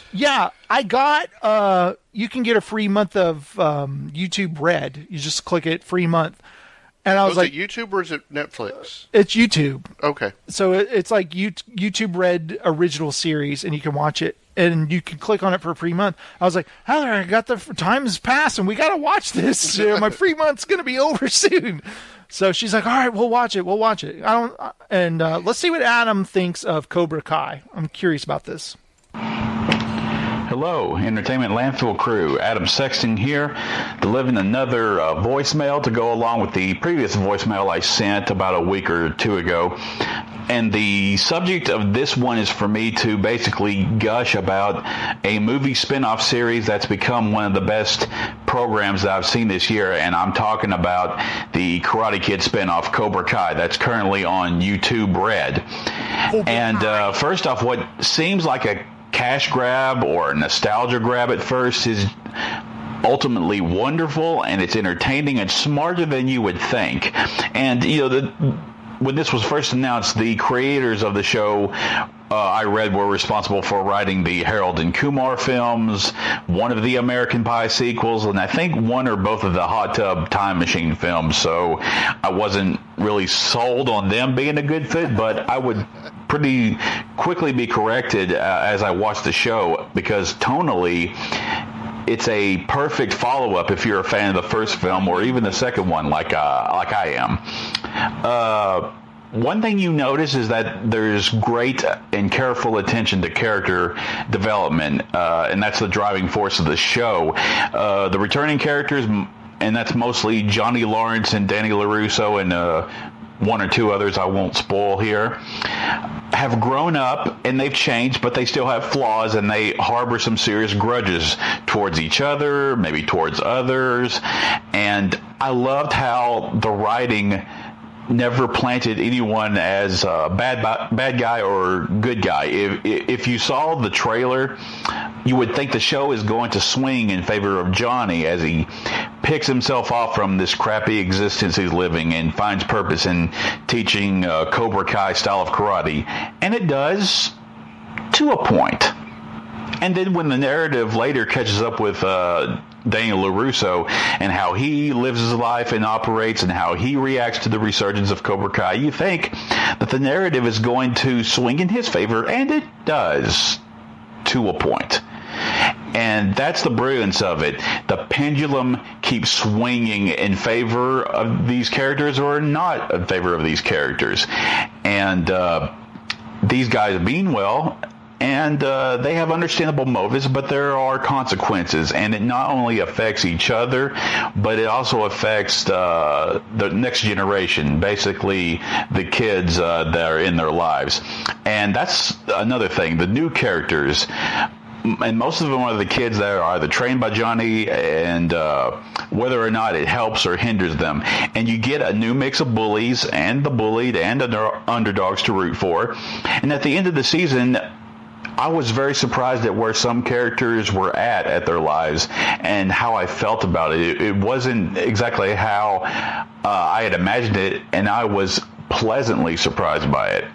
I got, you can get a free month of YouTube Red. You just click it, free month. And I was like, is it YouTube or is it Netflix? It's YouTube. Okay. So it's like YouTube Red original series, and you can watch it, and you can click on it for a free month. I was like, Heather, I got the time has passed, and we got to watch this. My free month's going to be over soon. So she's like, all right, we'll watch it. Let's see what Adam thinks of Cobra Kai. I'm curious about this. Hello, Entertainment Landfill crew. Adam Sexton here, delivering another voicemail to go along with the previous voicemail I sent about a week or two ago. And the subject of this one is for me to basically gush about a movie spin-off series that's become one of the best programs that I've seen this year. And I'm talking about the Karate Kid spin-off Cobra Kai that's currently on YouTube Red. And first off, what seems like a cash grab or a nostalgia grab at first is ultimately wonderful, and it's entertaining and smarter than you would think. And, you know, when this was first announced, the creators of the show, I read, were responsible for writing the Harold and Kumar films, one of the American Pie sequels, and I think one or both of the Hot Tub Time Machine films. So I wasn't really sold on them being a good fit, but I would pretty quickly be corrected as I watched the show, because tonally it's a perfect follow-up if you're a fan of the first film or even the second one, like I am. One thing you notice is that there's great and careful attention to character development, and that's the driving force of the show. The returning characters, and that's mostly Johnny Lawrence and Danny LaRusso and one or two others I won't spoil here, have grown up and they've changed, but they still have flaws, and they harbor some serious grudges towards each other, maybe towards others. And I loved how the writing never planted anyone as a bad guy or good guy. If you saw the trailer, you would think the show is going to swing in favor of Johnny as he picks himself off from this crappy existence he's living and finds purpose in teaching Cobra Kai style of karate. And it does, to a point. And then when the narrative later catches up with Daniel LaRusso and how he lives his life and operates and how he reacts to the resurgence of Cobra Kai, you think that the narrative is going to swing in his favor, and it does, to a point. And that's the brilliance of it. The pendulum keeps swinging in favor of these characters or not in favor of these characters. And these guys mean well, and they have understandable motives, but there are consequences. And it not only affects each other, but it also affects the next generation, basically the kids that are in their lives. And that's another thing. The new characters, and most of them are the kids that are either trained by Johnny, and whether or not it helps or hinders them. And you get a new mix of bullies and the bullied and underdogs to root for. And at the end of the season, I was very surprised at where some characters were at their lives and how I felt about it. It wasn't exactly how I had imagined it, and I was pleasantly surprised by it.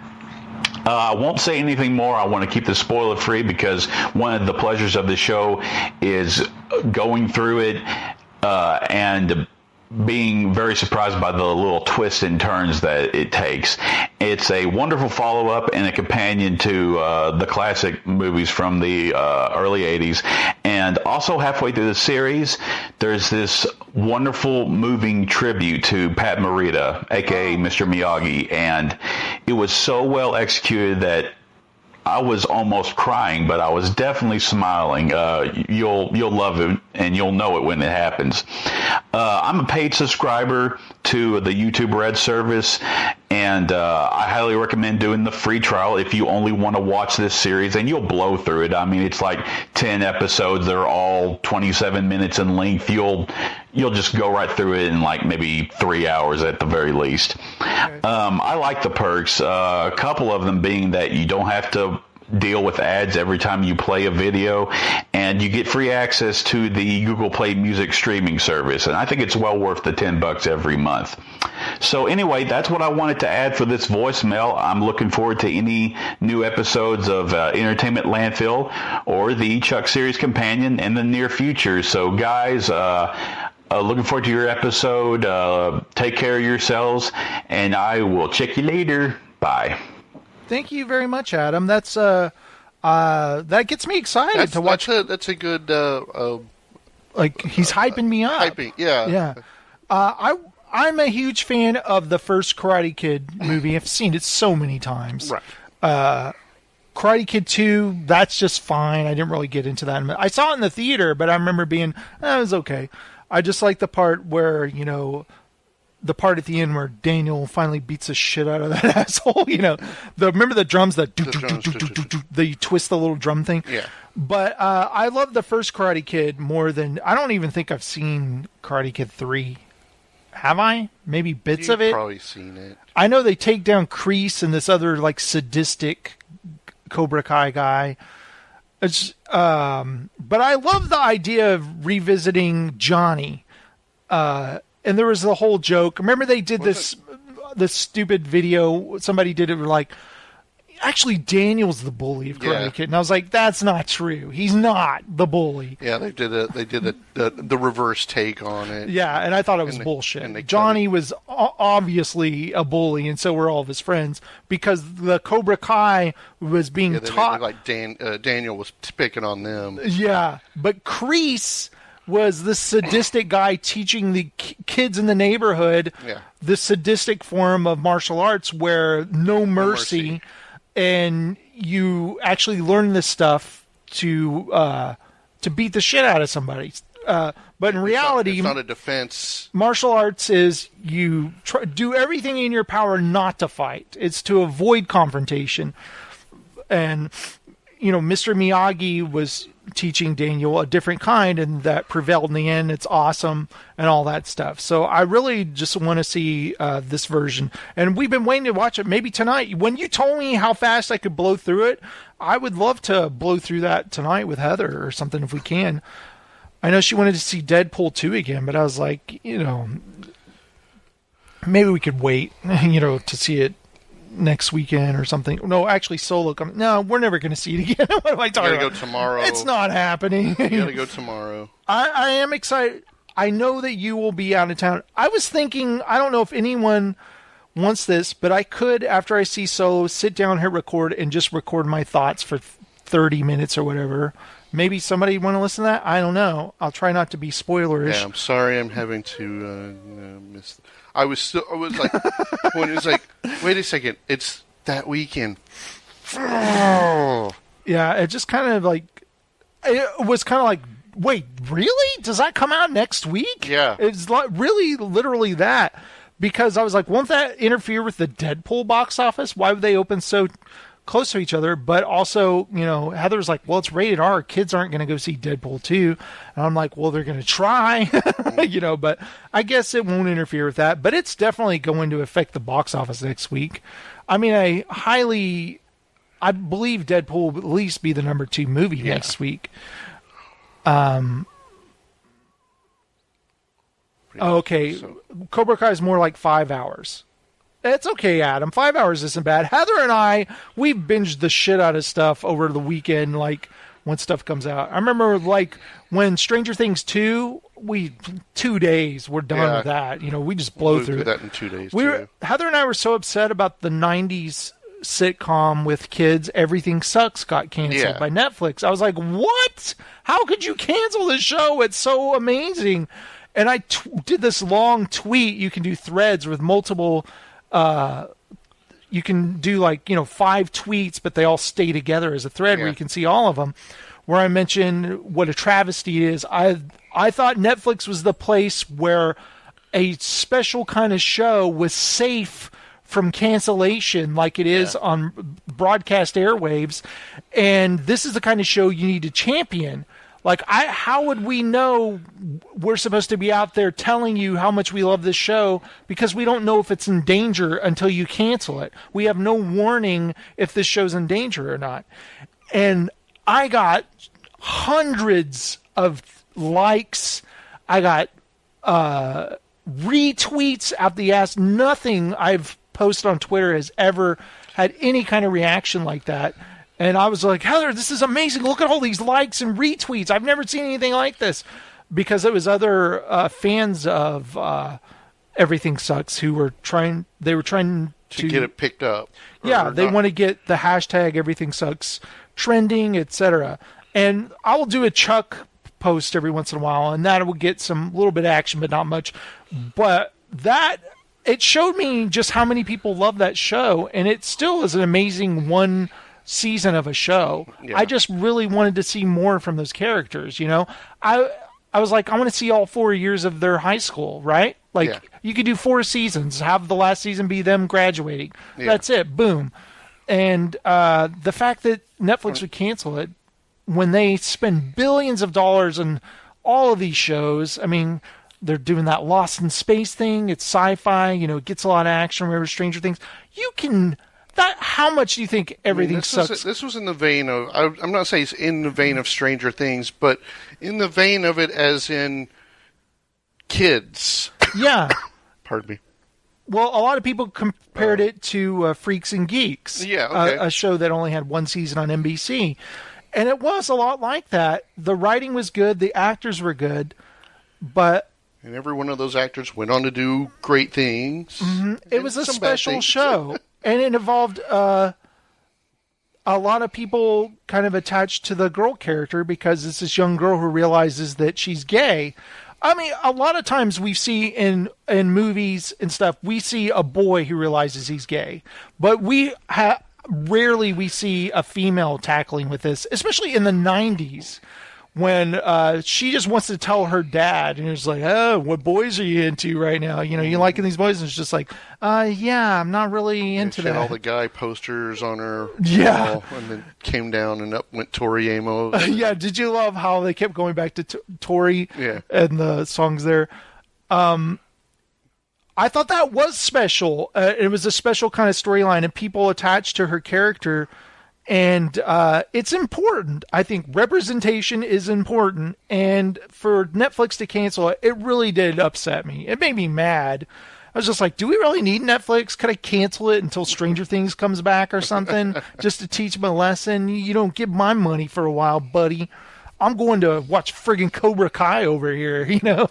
I won't say anything more. I want to keep this spoiler free because one of the pleasures of the show is going through it and being very surprised by the little twists and turns that it takes. It's a wonderful follow-up and a companion to the classic movies from the early 80s. And also halfway through the series, there's this wonderful moving tribute to Pat Morita, a.k.a. Mr. Miyagi. And it was so well executed that I was almost crying, but I was definitely smiling. You'll love it, and you'll know it when it happens. I'm a paid subscriber to the YouTube Red service, and I highly recommend doing the free trial if you only want to watch this series, and you'll blow through it. I mean, it's like 10 episodes. They're all 27 minutes in length. You'll just go right through it in like maybe 3 hours at the very least. I like the perks, a couple of them being that you don't have to deal with ads every time you play a video, and you get free access to the Google Play Music streaming service, and I think it's well worth the $10 every month. So anyway, that's what I wanted to add for this voicemail. I'm looking forward to any new episodes of Entertainment Landfill or the Chuck Series Companion in the near future. So guys, looking forward to your episode. Take care of yourselves, and I will check you later. Bye. Thank you very much, Adam. That's that gets me excited to watch. That's a good like he's hyping me up. Yeah. I'm a huge fan of the first Karate Kid movie. I've seen it so many times. Right. Karate Kid 2, that's just fine. I didn't really get into that. I saw it in the theater, but I remember being, it was okay. I just like the part where, the part at the end where Daniel finally beats the shit out of that asshole. Remember the drums that they twist the little drum thing. Yeah. But I love the first Karate Kid more than I don't even think I've seen Karate Kid 3. Have I? Maybe bits of it. You've probably seen it. I know they take down Kreese and this other like sadistic Cobra Kai guy. It's but I love the idea of revisiting Johnny. And there was the whole joke. Remember they did this stupid video. Somebody did it like, actually Daniel's the bully of Karate Kid. And I was like, that's not true. He's not the bully. Yeah, they did the reverse take on it. Yeah, and I thought it was bullshit. Johnny was obviously a bully, and so were all of his friends, because the Cobra Kai was being taught. Like Daniel was picking on them. Yeah, but Kreese was the sadistic guy teaching the kids in the neighborhood the sadistic form of martial arts where no mercy. And you actually learn this stuff to beat the shit out of somebody. But in reality, it's not a defense. Martial arts is you do everything in your power not to fight. It's to avoid confrontation. And, Mr. Miyagi was teaching Daniel a different kind, and that prevailed in the end. It's awesome and all that stuff. So I really just want to see this version, and we've been waiting to watch it. Maybe tonight. When you told me how fast I could blow through it, I would love to blow through that tonight with Heather or something if we can. I know she wanted to see Deadpool 2 again, but I was like, maybe we could wait, to see it next weekend or something. No, actually Solo coming. No, we're never going to see it again. What am I talking about? You gotta go tomorrow. It's not happening. You gotta go tomorrow. I am excited. I know that you will be out of town. I was thinking, I don't know if anyone wants this, but I could, after I see Solo, sit down here, record, and just record my thoughts for 30 minutes or whatever. Maybe somebody want to listen to that? I don't know. I'll try not to be spoilerish. Yeah, I'm sorry I'm having to miss... I was like, when it was like, wait a second, it's that weekend. Yeah, it just kind of like, it was kind of like, wait, really? Does that come out next week? Yeah. It's like really literally that, because I was like, won't that interfere with the Deadpool box office? Why would they open so close to each other? But also, Heather's like, well, it's rated R. Kids aren't going to go see Deadpool 2. And I'm like, well, they're going to try, but I guess it won't interfere with that. But it's definitely going to affect the box office next week. I mean, I highly I believe Deadpool will at least be the number 2 movie next week. Okay, so. Cobra Kai is more like 5 hours. It's okay, Adam. 5 hours isn't bad. Heather and I, we binged the shit out of stuff over the weekend, like, when stuff comes out. I remember, like, when Stranger Things 2, 2 days, we're done with that. You know, we just blow through that in 2 days, Heather and I were so upset about the 90s sitcom with kids, Everything Sucks, got canceled by Netflix. I was like, what? How could you cancel this show? It's so amazing. And I did this long tweet. You can do threads with multiple... you can do 5 tweets, but they all stay together as a thread where you can see all of them, where I mentioned what a travesty it is. I thought Netflix was the place where a special kind of show was safe from cancellation like it is on broadcast airwaves, and this is the kind of show you need to champion. Like, how would we know we're supposed to be out there telling you how much we love this show, because we don't know if it's in danger until you cancel it. We have no warning if this show's in danger or not. And I got hundreds of likes. I got retweets out the ass. Nothing I've posted on Twitter has ever had any kind of reaction like that. And I was like, Heather, this is amazing. Look at all these likes and retweets. I've never seen anything like this. Because it was other fans of Everything Sucks who were trying to get it picked up. Yeah, they want to get the hashtag Everything Sucks trending, etc. And I will do a Chuck post every once in a while, and that will get some little bit of action, but not much. But it showed me just how many people love that show, and it still is an amazing one season of a show. I just really wanted to see more from those characters, you know. I was like, I want to see all 4 years of their high school, right? Like, you could do 4 seasons, have the last season be them graduating. That's it, boom. And the fact that Netflix would cancel it when they spend billions of dollars on all of these shows. I mean, they're doing that Lost in Space thing. It's sci-fi, you know, it gets a lot of action. Remember Stranger Things? You can... How much do you think Everything Sucks? This was in the vein of... I'm not saying it's in the vein of Stranger Things, but in the vein of it as in kids. Yeah. Pardon me. Well, a lot of people compared it to Freaks and Geeks. Yeah, okay. A show that only had 1 season on NBC. And it was a lot like that. The writing was good. The actors were good. But... And every one of those actors went on to do great things. Mm-hmm. It was a special show. And it involved a lot of people kind of attached to the girl character, because it's this young girl who realizes that she's gay. I mean, a lot of times we see in movies and stuff, we see a boy who realizes he's gay. But rarely we see a female tackling with this, especially in the 90s. When she just wants to tell her dad, and he's like, oh, what boys are you into right now? You know, you liking these boys? And it's just like, yeah, I'm not really into that. All the guy posters on her wall, and then came down and up went Tori Amos. Yeah, did you love how they kept going back to Tori and the songs there? I thought that was special. It was a special kind of storyline, and people attached to her character. And it's important. I think representation is important. And for Netflix to cancel it, it really did upset me. It made me mad. I was just like, do we really need Netflix? Could I cancel it until Stranger Things comes back or something? Just to teach them a lesson? You don't give my money for a while, buddy. I'm going to watch friggin' Cobra Kai over here, you know?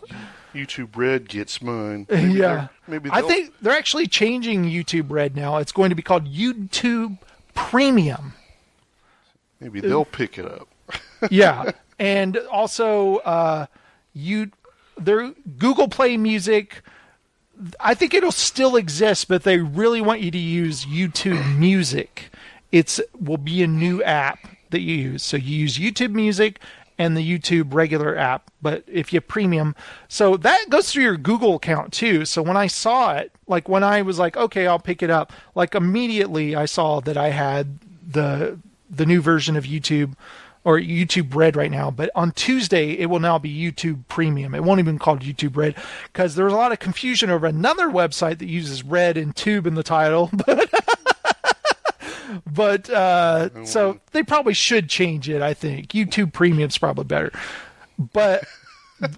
YouTube Red gets mine. Maybe I think they're actually changing YouTube Red now. It's going to be called YouTube Premium. Maybe they'll pick it up. Yeah. And also, their Google Play Music, I think it'll still exist, but they really want you to use YouTube Music. Will be a new app that you use. So you use YouTube Music and the YouTube regular app, but if you premium, so that goes through your Google account too. So when I saw it, like when I was like, okay, I'll pick it up, like immediately I saw that I had the new version of YouTube, or YouTube Red right now, but on Tuesday it will now be YouTube Premium. It won't even be called YouTube Red, because there's a lot of confusion over another website that uses Red and Tube in the title. But so they probably should change it, I think. YouTube Premium's probably better. But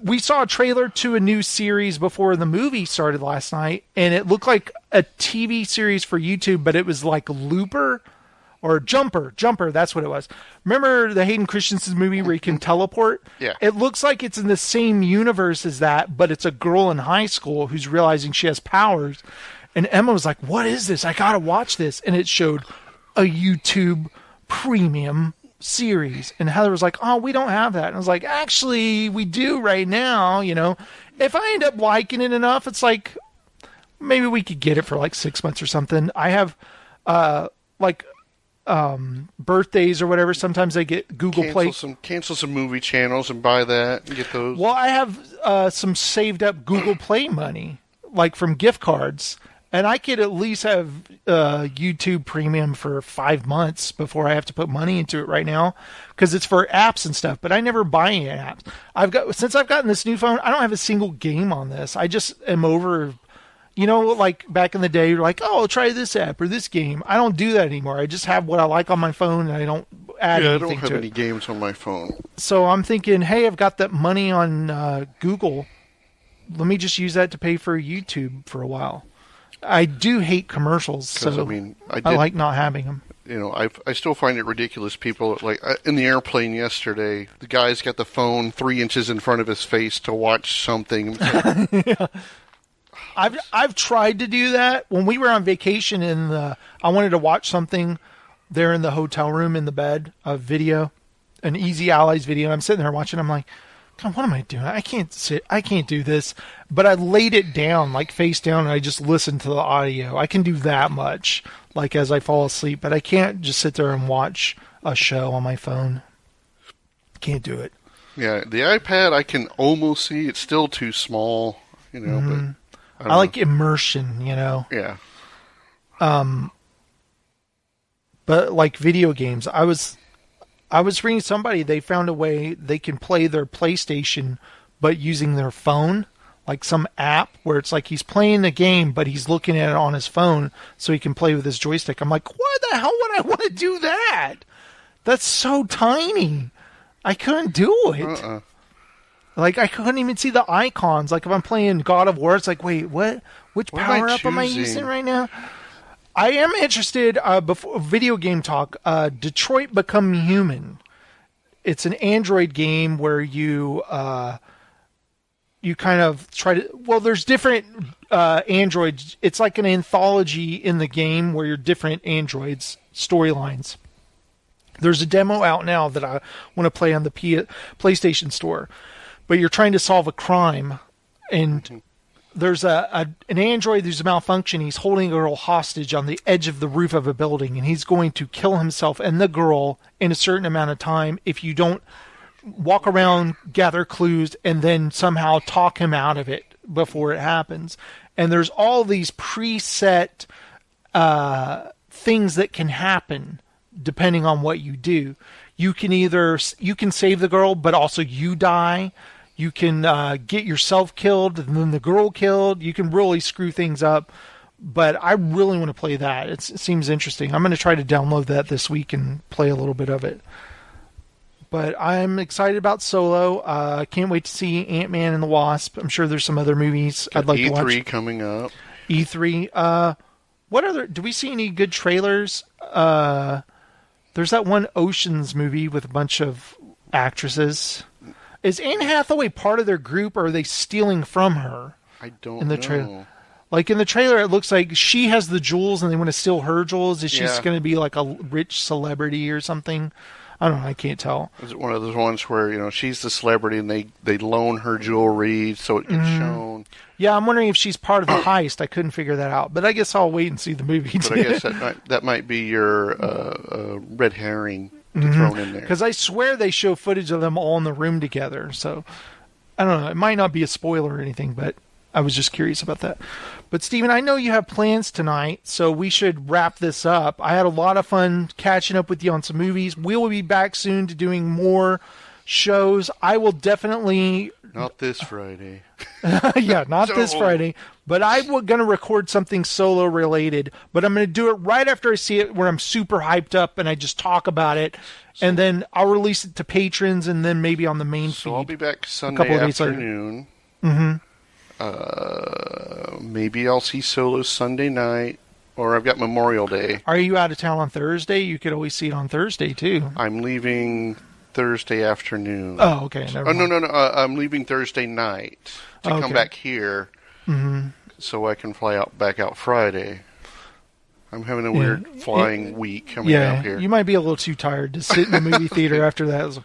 we saw a trailer to a new series before the movie started last night, and it looked like a TV series for YouTube, but it was like Looper or Jumper, that's what it was. Remember the Hayden Christensen movie where you can teleport? Yeah. It looks like it's in the same universe as that, but it's a girl in high school who's realizing she has powers. And Emma was like, what is this? I got to watch this. And it showed a YouTube Premium series. And Heather was like, oh, we don't have that. And I was like, actually, we do right now. You know, if I end up liking it enough, it's like, maybe we could get it for like 6 months or something. I have, birthdays or whatever. Sometimes I get Google Play. Cancel some movie channels and buy that and get those. Well, I have some saved up Google Play money, like from gift cards, and I could at least have YouTube Premium for 5 months before I have to put money into it right now, because it's for apps and stuff. But I never buy any apps. Since I've gotten this new phone, I don't have a single game on this. I just am over. You know, like back in the day, you're like, oh, try this app or this game. I don't do that anymore. I just have what I like on my phone, and I don't add anything to it. I don't have any games on my phone. So I'm thinking, hey, I've got that money on Google. Let me just use that to pay for YouTube for a while. I do hate commercials, so I like not having them. You know, I still find it ridiculous. People, like, in the airplane yesterday, the guy's got the phone 3 inches in front of his face to watch something. Yeah. I've tried to do that. When we were on vacation I wanted to watch something there in the hotel room in the bed, a video, an Easy Allies video. And I'm sitting there watching. I'm like, God, what am I doing? I can't do this. But I laid it down, like face down, and I just listened to the audio. I can do that much, like as I fall asleep. But I can't just sit there and watch a show on my phone. Can't do it. Yeah, the iPad I can almost see. It's still too small, you know, but... I like immersion, you know. Yeah. But like video games, I was reading somebody, they found a way they can play their PlayStation but using their phone, like some app where it's like he's playing the game but he's looking at it on his phone so he can play with his joystick. I'm like, why the hell would I want to do that? That's so tiny. I couldn't do it. Like, I couldn't even see the icons. Like, if I'm playing God of War, it's like, wait, what? Which power-up am I using right now? I am interested, before video game talk, Detroit Become Human. It's an Android game where you kind of try to... Well, there's different androids. It's like an anthology in the game where you're different androids, storylines. There's a demo out now that I want to play on the PlayStation Store. But you're trying to solve a crime, and there's an android who's a malfunction. He's holding a girl hostage on the edge of the roof of a building, and he's going to kill himself and the girl in a certain amount of time if you don't walk around, gather clues, and then somehow talk him out of it before it happens. And there's all these preset things that can happen depending on what you do. You can save the girl, but also you die. You can get yourself killed and then the girl killed. You can really screw things up. But I really want to play that. It seems interesting. I'm going to try to download that this week and play a little bit of it. But I'm excited about Solo. I can't wait to see Ant-Man and the Wasp. I'm sure there's some other movies I'd like to watch. E3 coming up. E3. What other... Do we see any good trailers? There's that one Oceans movie with a bunch of actresses. Is Anne Hathaway part of their group, or are they stealing from her? I don't know. Like in the trailer, it looks like she has the jewels and they want to steal her jewels. Is she going to be like a rich celebrity or something? I don't know. I can't tell. Is it one of those ones where, you know, she's the celebrity and they loan her jewelry so it gets shown? Yeah, I'm wondering if she's part of the heist. I couldn't figure that out. But I guess I'll wait and see the movie. But I guess that might be your red herring thrown in there. Because I swear they show footage of them all in the room together. So, I don't know. It might not be a spoiler or anything, but I was just curious about that. But, Steven, I know you have plans tonight, so we should wrap this up. I had a lot of fun catching up with you on some movies. We will be back soon to doing more shows. I will definitely... Not this Friday. Yeah, not this Friday. But I'm going to record something solo related. But I'm going to do it right after I see it where I'm super hyped up and I just talk about it. And then I'll release it to patrons and then maybe on the main feed. So I'll be back Sunday afternoon. Maybe I'll see Solo Sunday night. Or I've got Memorial Day. Are you out of town on Thursday? You could always see it on Thursday, too. I'm leaving Thursday afternoon. Oh, okay. No. I'm leaving Thursday night to come back here so I can fly back out Friday. I'm having a weird flying week coming out here. You might be a little too tired to sit in the movie theater after that.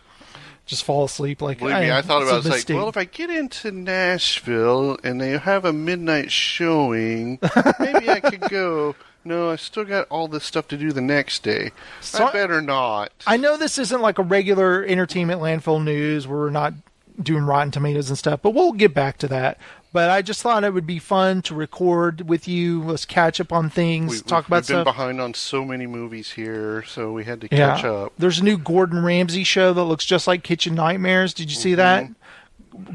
Just fall asleep. Believe me, I thought about it. Well, if I get into Nashville and they have a midnight showing, maybe I could go. No, I still got all this stuff to do the next day. So I better not. I know this isn't like a regular Entertainment Landfill news where we're not doing Rotten Tomatoes and stuff, but we'll get back to that. But I just thought it would be fun to record with you. Let's catch up on things, talk about stuff. We've been behind on so many movies here, so we had to catch up. There's a new Gordon Ramsay show that looks just like Kitchen Nightmares. Did you see that?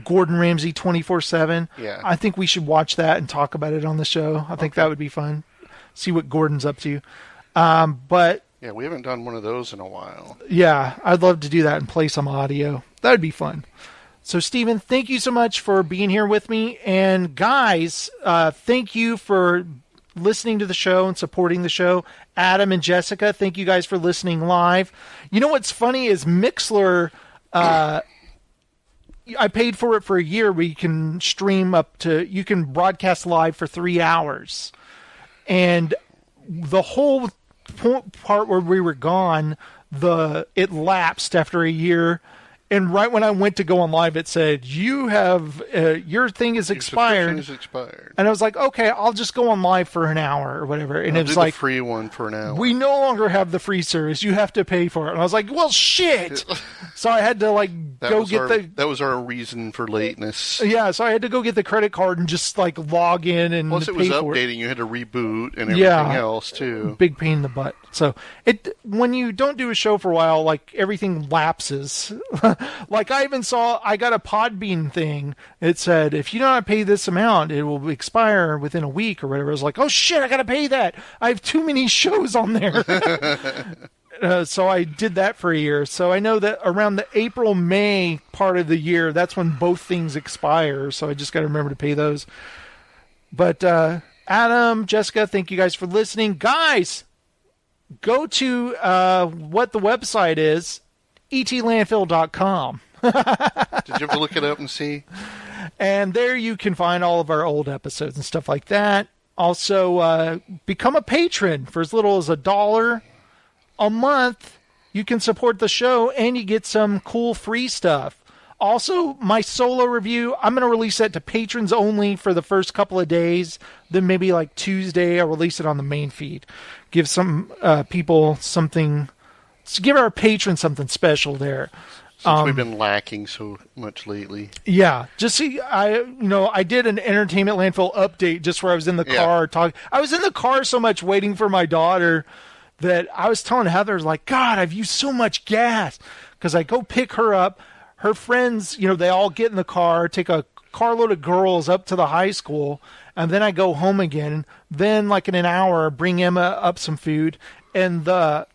Gordon Ramsay 24/7. Yeah. I think we should watch that and talk about it on the show. I think that would be fun. See what Gordon's up to. But yeah, we haven't done one of those in a while. Yeah, I'd love to do that and play some audio. That would be fun. So, Stephen, thank you so much for being here with me. And, guys, thank you for listening to the show and supporting the show. Adam and Jessica, thank you guys for listening live. You know what's funny is Mixlr, I paid for it for a year where you can stream you can broadcast live for 3 hours. And the whole part where we were gone, it lapsed after a year. And right when I went to go on live, it said, "You have your thing is expired." Your subscription is expired. And I was like, "Okay, I'll just go on live for an hour or whatever." And I'll it was do like, the free one for an hour. "We no longer have the free service. You have to pay for it." And I was like, "Well, shit!" So I had to That was our reason for lateness. Yeah, so I had to go get the credit card and just log in and Plus, it was updating. You had to reboot and everything else too. Big pain in the butt. So when you don't do a show for a while, like everything lapses. Like I got a Podbean thing. It said, if you do not pay this amount, it will expire within a week or whatever. I was like, oh shit, I got to pay that. I have too many shows on there. So I did that for a year. So I know that around the April-May part of the year, that's when both things expire. So I just got to remember to pay those. But Adam, Jessica, thank you guys for listening. Guys, go to what the website is, etlandfill.com. Did you ever look it up and see? And there you can find all of our old episodes and stuff like that. Also, become a patron for as little as $1 a month. You can support the show and you get some cool free stuff. Also, my solo review, I'm going to release that to patrons only for the first couple of days. Then maybe like Tuesday, I'll release it on the main feed. Give some people something, give our patrons something special there. Since we've been lacking so much lately. Yeah. Just see, I did an Entertainment Landfill update just where I was in the car talking. I was in the car so much waiting for my daughter that I was telling Heather, like, God, I've used so much gas. Because I go pick her up. Her friends, they all get in the car, take a carload of girls up to the high school, and then I go home again. Then, like in an hour, bring Emma up some food. And the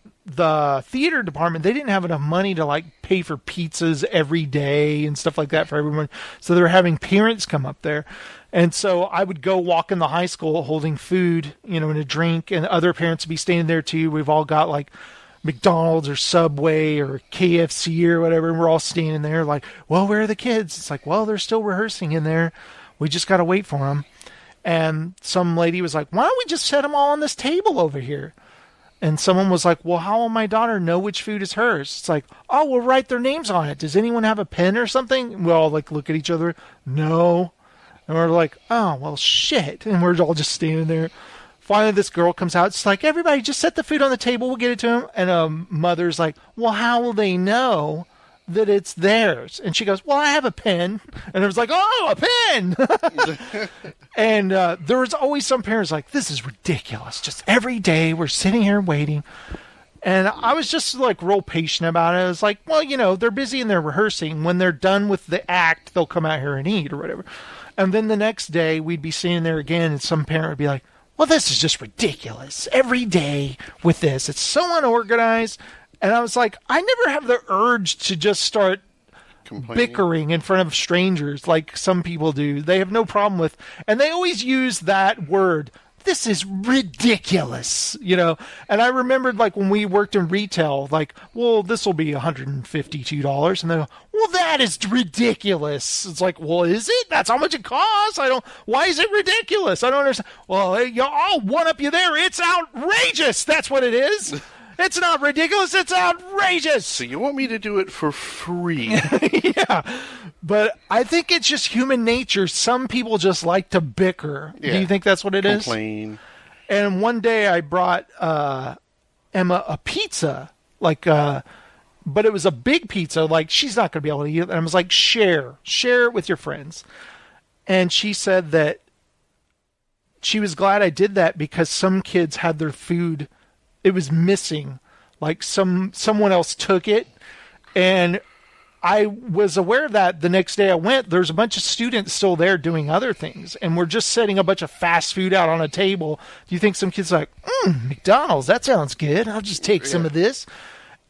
theater department, they didn't have enough money to like pay for pizzas every day and stuff like that for everyone. So they're having parents come up there. And so I would go walk in the high school holding food, and a drink, and other parents would be standing there too. We've all got like McDonald's or Subway or KFC or whatever. And we're all standing there like, well, where are the kids? It's like, well, they're still rehearsing in there. We just got to wait for them. And some lady was like, why don't we just set them all on this table over here? And someone was like, well, how will my daughter know which food is hers? It's like, oh, we'll write their names on it. Does anyone have a pen or something? We all like look at each other. No. And we're like, oh, well, shit. And we're all just standing there. Finally, this girl comes out. It's like, everybody just set the food on the table. We'll get it to them. And a mother's like, well, how will they know that it's theirs? And she goes, well, I have a pen. And it was like, oh, a pen. And there was always some parents like, this is ridiculous. Just every day we're sitting here waiting. And I was just like real patient about it. I was like, well, you know, they're busy and they're rehearsing. When they're done with the act, they'll come out here and eat or whatever. And then the next day we'd be sitting there again and some parent would be like, well, this is just ridiculous. Every day with this. It's so unorganized. And I was like, I never have the urge to just start bickering in front of strangers like some people do. They have no problem with, and they always use that word. This is ridiculous, you know. And I remembered, like, when we worked in retail, like, well, this will be $152, and they go, well, that is ridiculous. It's like, well, is it? That's how much it costs. Why is it ridiculous? I don't understand. Well, I'll one up you there. It's outrageous. That's what it is. It's not ridiculous. It's outrageous. So you want me to do it for free? Yeah. But I think it's just human nature. Some people just like to bicker. Yeah. Do you think that's what it is? Complain. And one day I brought Emma a pizza, but it was a big pizza. Like, she's not going to be able to eat it. And I was like, share it with your friends. And she said that she was glad I did that because some kids had their food. It was missing. Like someone else took it. And I was aware of that the next day I went. There's a bunch of students still there doing other things. And we're just setting a bunch of fast food out on a table. Do you think some kid's like, McDonald's, that sounds good. I'll just take some of this.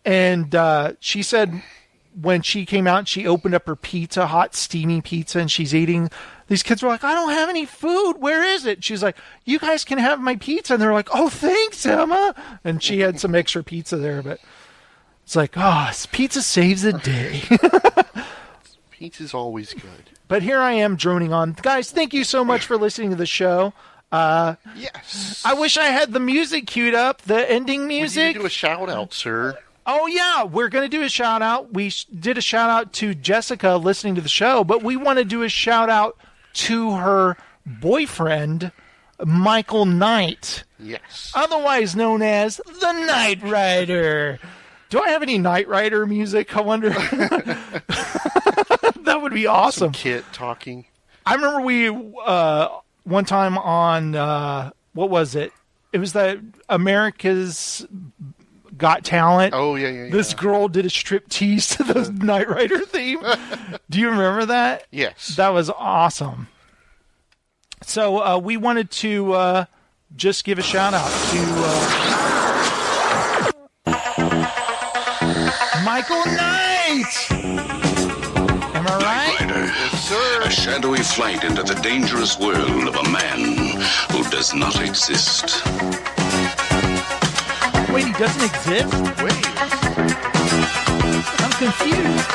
And she said when she came out and she opened up her pizza, hot, steamy pizza, and she's eating, these kids were like, I don't have any food. Where is it? She's like, you guys can have my pizza. And they're like, oh, thanks, Emma. And she had some extra pizza there, but it's like, pizza saves the day. Pizza's always good. But here I am droning on. Guys, thank you so much for listening to the show. Yes. I wish I had the music queued up, the ending music. We need to do a shout-out, sir. Oh, yeah, we're going to do a shout-out. We did a shout-out to Jessica listening to the show, but we want to do a shout-out to her boyfriend, Michael Knight. Yes. Otherwise known as the Knight Rider. Do I have any Knight Rider music, I wonder? That would be awesome. Some Kit talking. I remember we, one time on, what was it? It was the America's Got Talent. Oh, yeah. This girl did a striptease to the Knight Rider theme. Do you remember that? Yes. That was awesome. So we wanted to just give a shout out to Michael Knight. Am I right? Knight Rider, yes, sir. A shadowy flight into the dangerous world of a man who does not exist. Wait, he doesn't exist? Wait. I'm confused.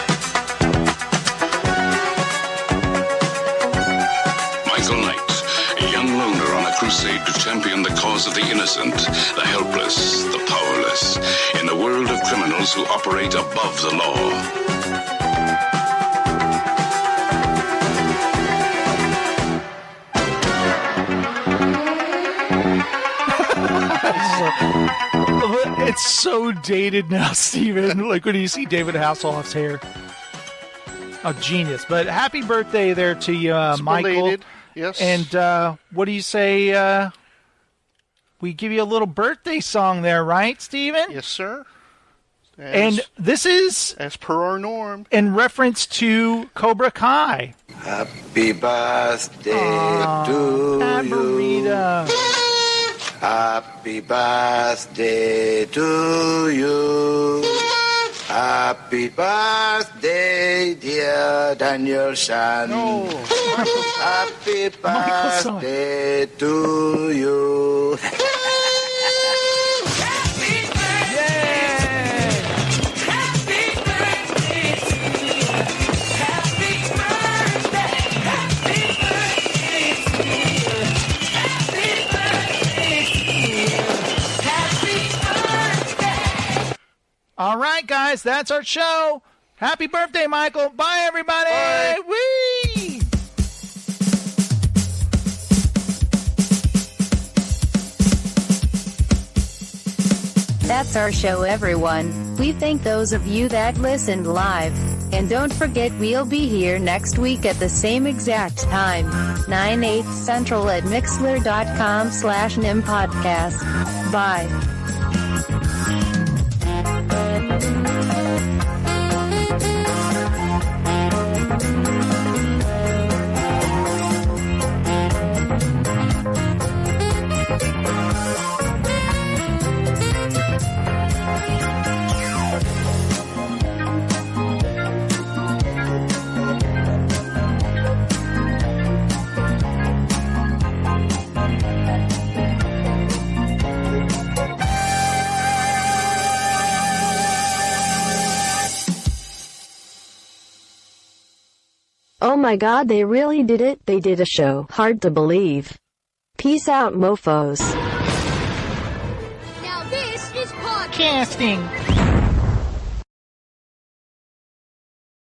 Michael Knight, a young loner on a crusade to champion the cause of the innocent, the helpless, the powerless, in a world of criminals who operate above the law. It's so dated now, Steven. Like when you see David Hasselhoff's hair. Oh, genius. But happy birthday there to you, Michael. Belated. Yes. And what do you say? We give you a little birthday song there, right, Steven? Yes, sir. And this is, as per our norm, in reference to Cobra Kai. Happy birthday to you. Happy birthday to you. Happy birthday, dear Daniel-san. Oh. Happy birthday to you. All right, guys, that's our show. Happy birthday, Michael. Bye, everybody. Bye. Whee! That's our show, everyone. We thank those of you that listened live. And don't forget, we'll be here next week at the same exact time, 9/8 Central at Mixler.com/NimPodcast. Bye. Oh my god, they really did it. They did a show. Hard to believe. Peace out, mofos. Now this is podcast. Casting.